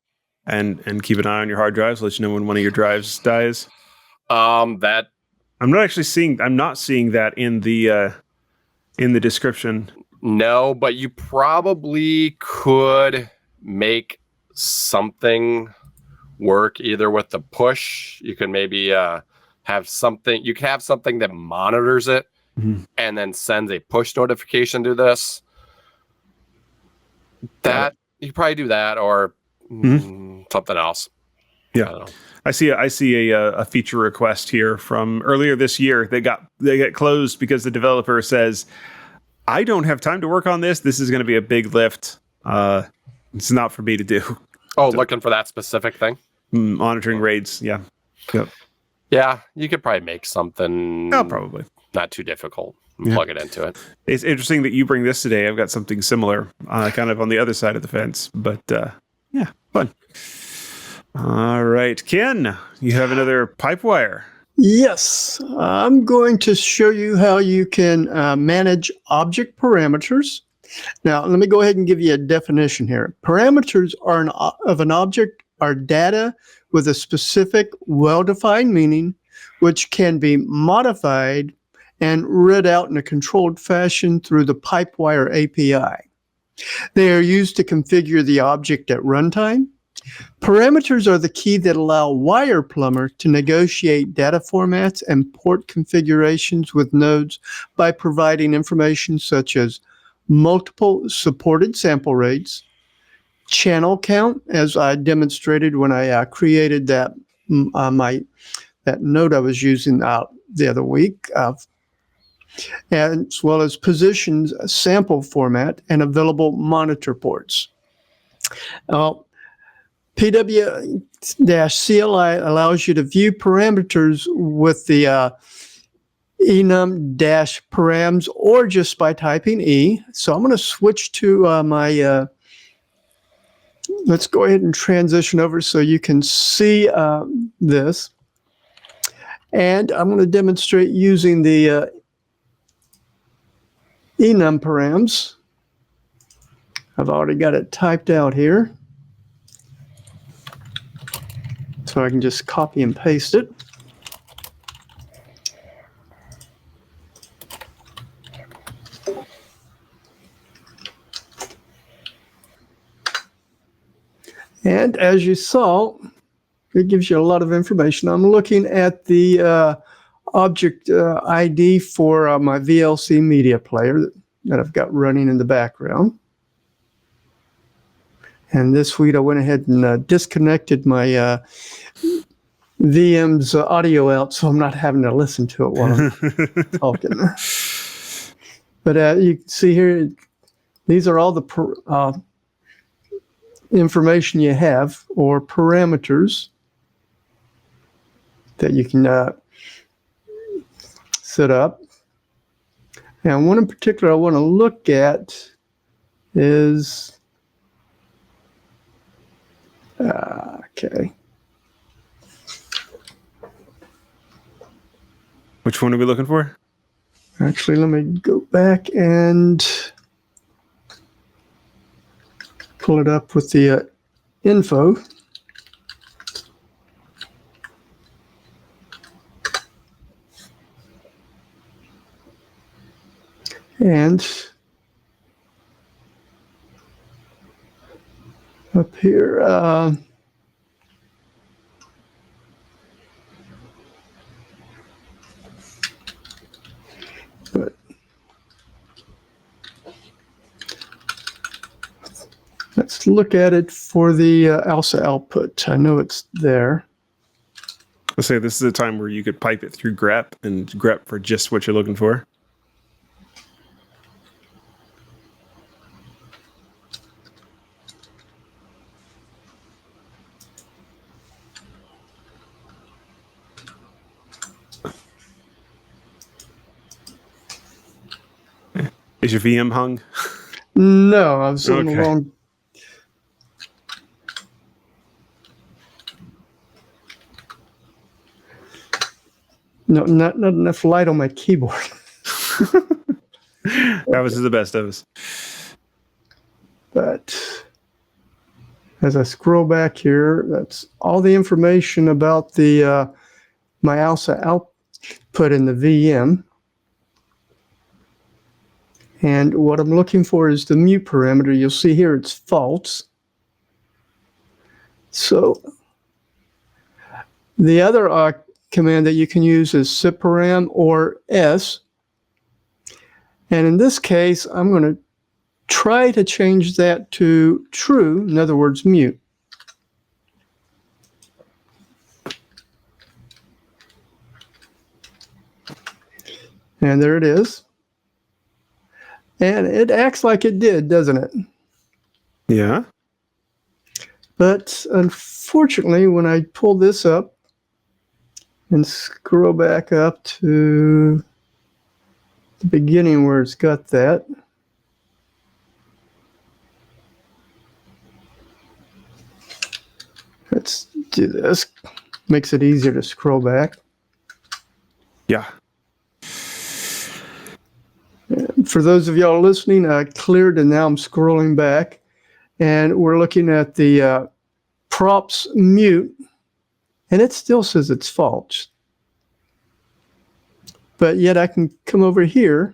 and keep an eye on your hard drives, let you know when one of your drives dies? That I'm not seeing that in the description. No, but you probably could make something work either with the push. You can maybe have something. You can have something that monitors it and then sends a push notification to this. That you could probably do that or something else. Yeah. I don't know. I see a feature request here from earlier this year. They got closed because the developer says, I don't have time to work on this. This is going to be a big lift. It's not for me to do. Oh, looking for that specific thing? Monitoring raids. Yeah. Yep. Yeah, you could probably make something. Oh, probably. Not too difficult. Plug it into it. It's interesting that you bring this today. I've got something similar, kind of on the other side of the fence. But yeah, fun. All right, Ken, you have another Pipewire. Yes, I'm going to show you how you can manage object parameters. Now, let me go ahead and give you a definition here. Parameters of an object are data with a specific, well-defined meaning, which can be modified and read out in a controlled fashion through the Pipewire API. They are used to configure the object at runtime. Parameters are the key that allow WirePlumber to negotiate data formats and port configurations with nodes by providing information such as multiple supported sample rates, channel count, as I demonstrated when I created that node I was using the other week, as well as positions, sample format, and available monitor ports. PW-CLI allows you to view parameters with the enum-params or just by typing E. So I'm going to switch to let's go ahead and transition over so you can see this. And I'm going to demonstrate using the enum-params. I've already got it typed out here. So I can just copy and paste it. And as you saw, it gives you a lot of information. I'm looking at the object ID for my VLC media player that I've got running in the background. And this week I went ahead and disconnected my VM's audio out, so I'm not having to listen to it while I'm talking. But you can see here, these are all the information you have, or parameters that you can set up. And one in particular I want to look at is, okay. Which one are we looking for? Actually, let me go back and pull it up with the info. And up here, but let's look at it for the ALSA output. I know it's there. Let's say this is a time where you could pipe it through grep and grep for just what you're looking for. Is your VM hung? No, I was on the Okay. wrong. No, not enough light on my keyboard. That was the best of us. But as I scroll back here, that's all the information about the my ALSA output in the VM. And what I'm looking for is the mute parameter. You'll see here it's false. So the other command that you can use is cparam or S. And in this case, I'm going to try to change that to true, in other words, mute. And there it is. And it acts like it did, doesn't it? Yeah. But unfortunately, when I pull this up and scroll back up to the beginning where it's got that, let's do this. Makes it easier to scroll back. Yeah. For those of y'all listening, I cleared and now I'm scrolling back, and we're looking at the props mute, and it still says it's false. But yet I can come over here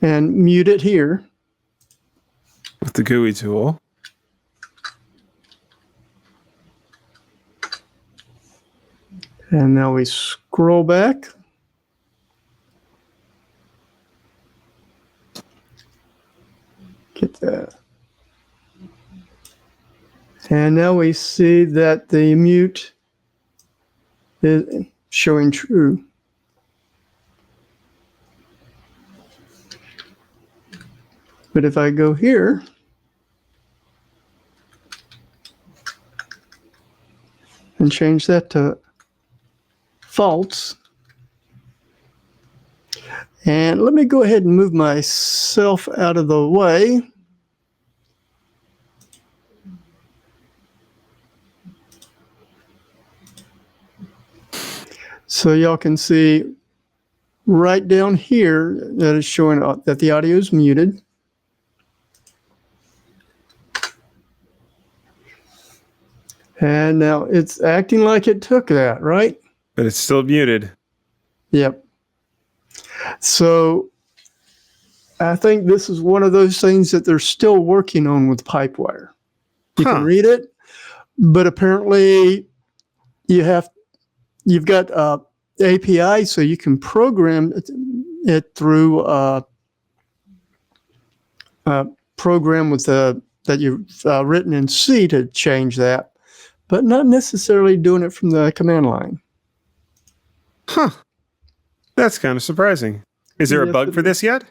and mute it here. With the GUI tool. And now we scroll back. Get that. And now we see that the mute is showing true. But if I go here, and change that to false, and let me go ahead and move myself out of the way. So y'all can see right down here that is showing that the audio is muted. And now it's acting like it took that, right? But it's still muted. Yep. So I think this is one of those things that they're still working on with Pipewire. You can read it, but apparently you've got API, so you can program it through a program with that you've written in C to change that, but not necessarily doing it from the command line. Huh. That's kind of surprising. Is there a bug for this yet?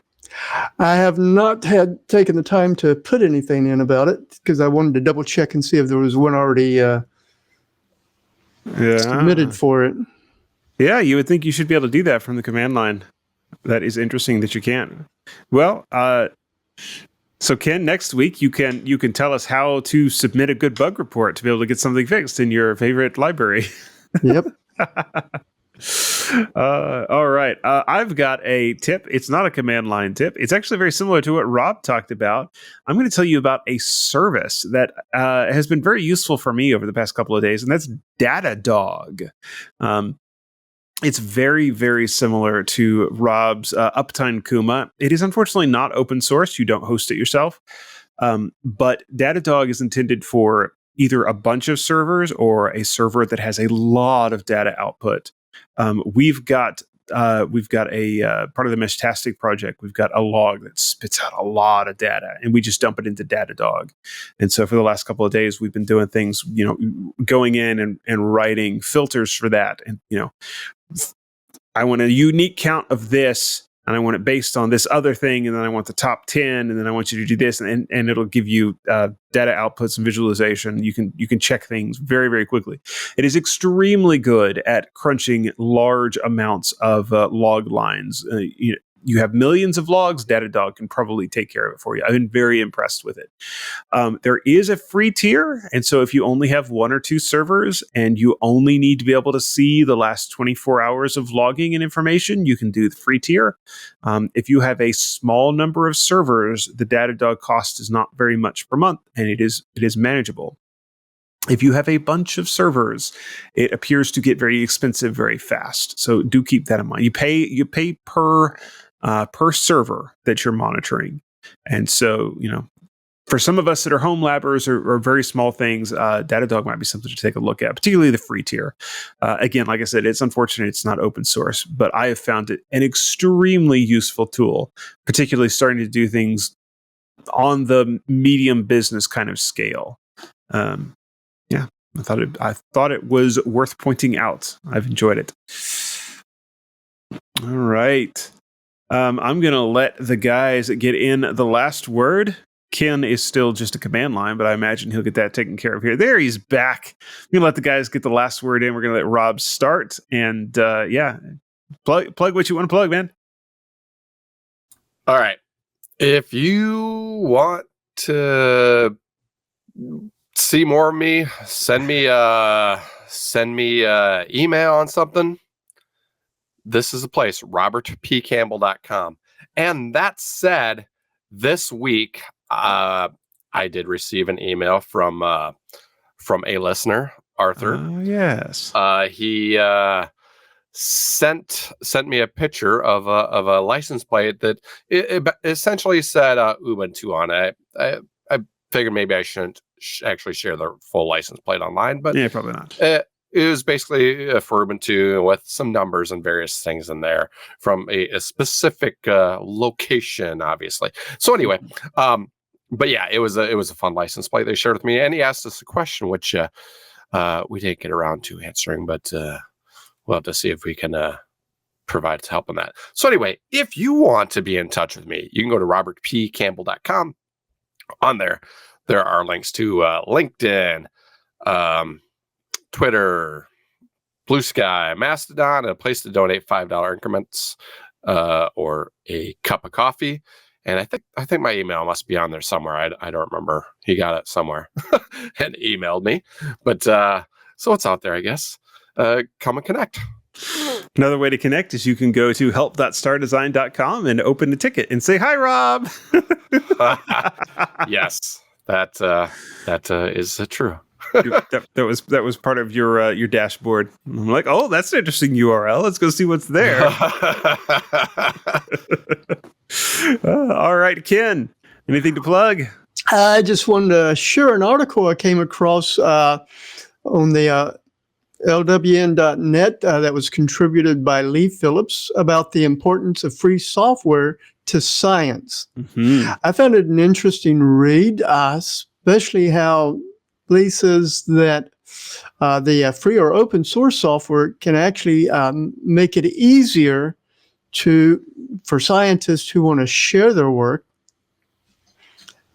I have not taken the time to put anything in about it because I wanted to double check and see if there was one already submitted for it. Yeah, you would think you should be able to do that from the command line. That is interesting that you can't. Well, so Ken, next week you can tell us how to submit a good bug report to be able to get something fixed in your favorite library. Yep. All right. I've got a tip. It's not a command line tip. It's actually very similar to what Rob talked about. I'm going to tell you about a service that has been very useful for me over the past couple of days, and that's Datadog. It's very, very similar to Rob's Uptime Kuma. It is unfortunately not open source. You don't host it yourself. But Datadog is intended for either a bunch of servers or a server that has a lot of data output. We've got a part of the Meshtastic project. We've got a log that spits out a lot of data, and we just dump it into Datadog. And so for the last couple of days, we've been doing things, going in and writing filters for that. And, I want a unique count of this, and I want it based on this other thing, and then I want the top 10, and then I want you to do this, and it'll give you data outputs and visualization. You can check things very, very quickly. It is extremely good at crunching large amounts of log lines. You have millions of logs, Datadog can probably take care of it for you. I've been very impressed with it. There is a free tier, and so if you only have one or two servers and you only need to be able to see the last 24 hours of logging and information, you can do the free tier. If you have a small number of servers, the Datadog cost is not very much per month, and it is manageable. If you have a bunch of servers, it appears to get very expensive very fast. So do keep that in mind. You pay per server that you're monitoring. And so, for some of us that are home labbers or very small things, Datadog might be something to take a look at, particularly the free tier. Again, like I said, it's unfortunate it's not open source, but I have found it an extremely useful tool, particularly starting to do things on the medium business kind of scale. Yeah, I thought it was worth pointing out. I've enjoyed it. All right. I'm going to let the guys get in the last word. Ken is still just a command line, but I imagine he'll get that taken care of here. There, he's back. I'm going to let the guys get the last word in. We're going to let Rob start. And plug what you want to plug, man. All right. If you want to see more of me, send me email on something. This is a place, robertpcampbell.com. And that said, this week I did receive an email from a listener, Arthur. Oh, yes. He sent me a picture of a license plate that it essentially said Ubuntu on it. I figured maybe I shouldn't actually share the full license plate online, but yeah, probably not. It was basically for Ubuntu with some numbers and various things in there from a specific location, obviously. So anyway, but yeah, it was a fun license plate they shared with me, and he asked us a question which we didn't get around to answering, but we'll have to see if we can provide help on that. So anyway, if you want to be in touch with me, you can go to robertpcampbell.com. On there are links to LinkedIn, Twitter, Blue Sky, Mastodon, and a place to donate $5 increments or a cup of coffee. And I think my email must be on there somewhere. I don't remember. He got it somewhere and emailed me. But so it's out there, I guess. Come and connect. Another way to connect is you can go to help.stardesign.com and open a ticket and say, "Hi, Rob." Yes, that is true. That was part of your dashboard. I'm like, oh, that's an interesting URL. Let's go see what's there. All right, Ken, anything to plug? I just wanted to share an article I came across on the LWN.net that was contributed by Lee Phillips about the importance of free software to science. Mm-hmm. I found it an interesting read, especially how Lee says that the free or open source software can actually make it easier for scientists who want to share their work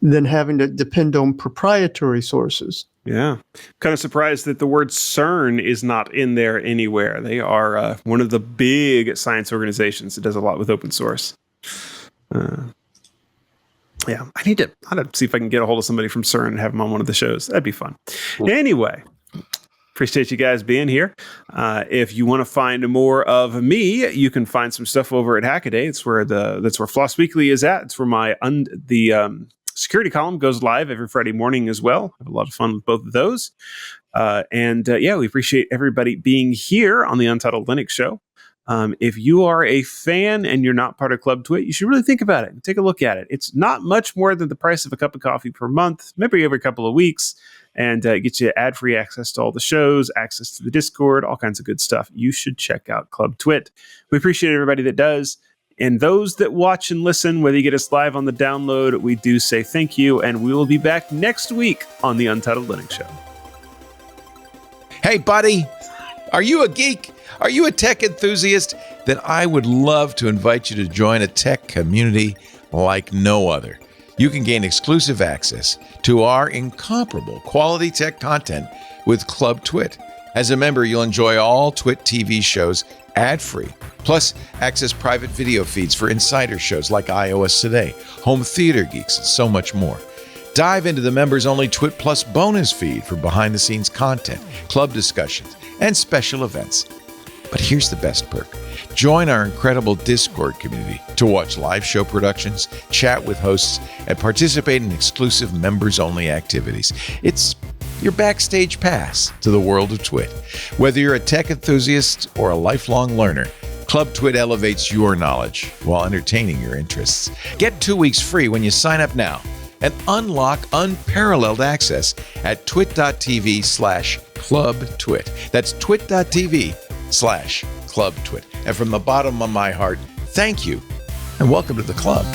than having to depend on proprietary sources. Yeah. Kind of surprised that the word CERN is not in there anywhere. They are one of the big science organizations that does a lot with open source. Yeah, I need to see if I can get a hold of somebody from CERN and have them on one of the shows. That'd be fun. Cool. Anyway, appreciate you guys being here. If you want to find more of me, you can find some stuff over at Hackaday. That's where Floss Weekly is at. It's where my security column goes live every Friday morning as well. I have a lot of fun with both of those. We appreciate everybody being here on the Untitled Linux Show. If you are a fan and you're not part of Club TWiT, you should really think about it and take a look at it. It's not much more than the price of a cup of coffee per month, maybe every couple of weeks, and get you ad-free access to all the shows, access to the Discord, all kinds of good stuff. You should check out Club TWiT. We appreciate everybody that does. And those that watch and listen, whether you get us live on the download, we do say thank you, and we will be back next week on the Untitled Linux Show. Hey, buddy, are you a geek? Are you a tech enthusiast? Then I would love to invite you to join a tech community like no other. You can gain exclusive access to our incomparable quality tech content with Club TWiT. As a member, you'll enjoy all TWiT TV shows ad-free, plus access private video feeds for insider shows like iOS Today, Home Theater Geeks, and so much more. Dive into the members-only TWiT Plus bonus feed for behind-the-scenes content, club discussions, and special events. But here's the best perk. Join our incredible Discord community to watch live show productions, chat with hosts, and participate in exclusive members-only activities. It's your backstage pass to the world of TWiT. Whether you're a tech enthusiast or a lifelong learner, Club TWiT elevates your knowledge while entertaining your interests. Get 2 weeks free when you sign up now and unlock unparalleled access at twit.tv/clubtwit. That's twit.tv/clubtwit. And from the bottom of my heart, thank you and welcome to the club.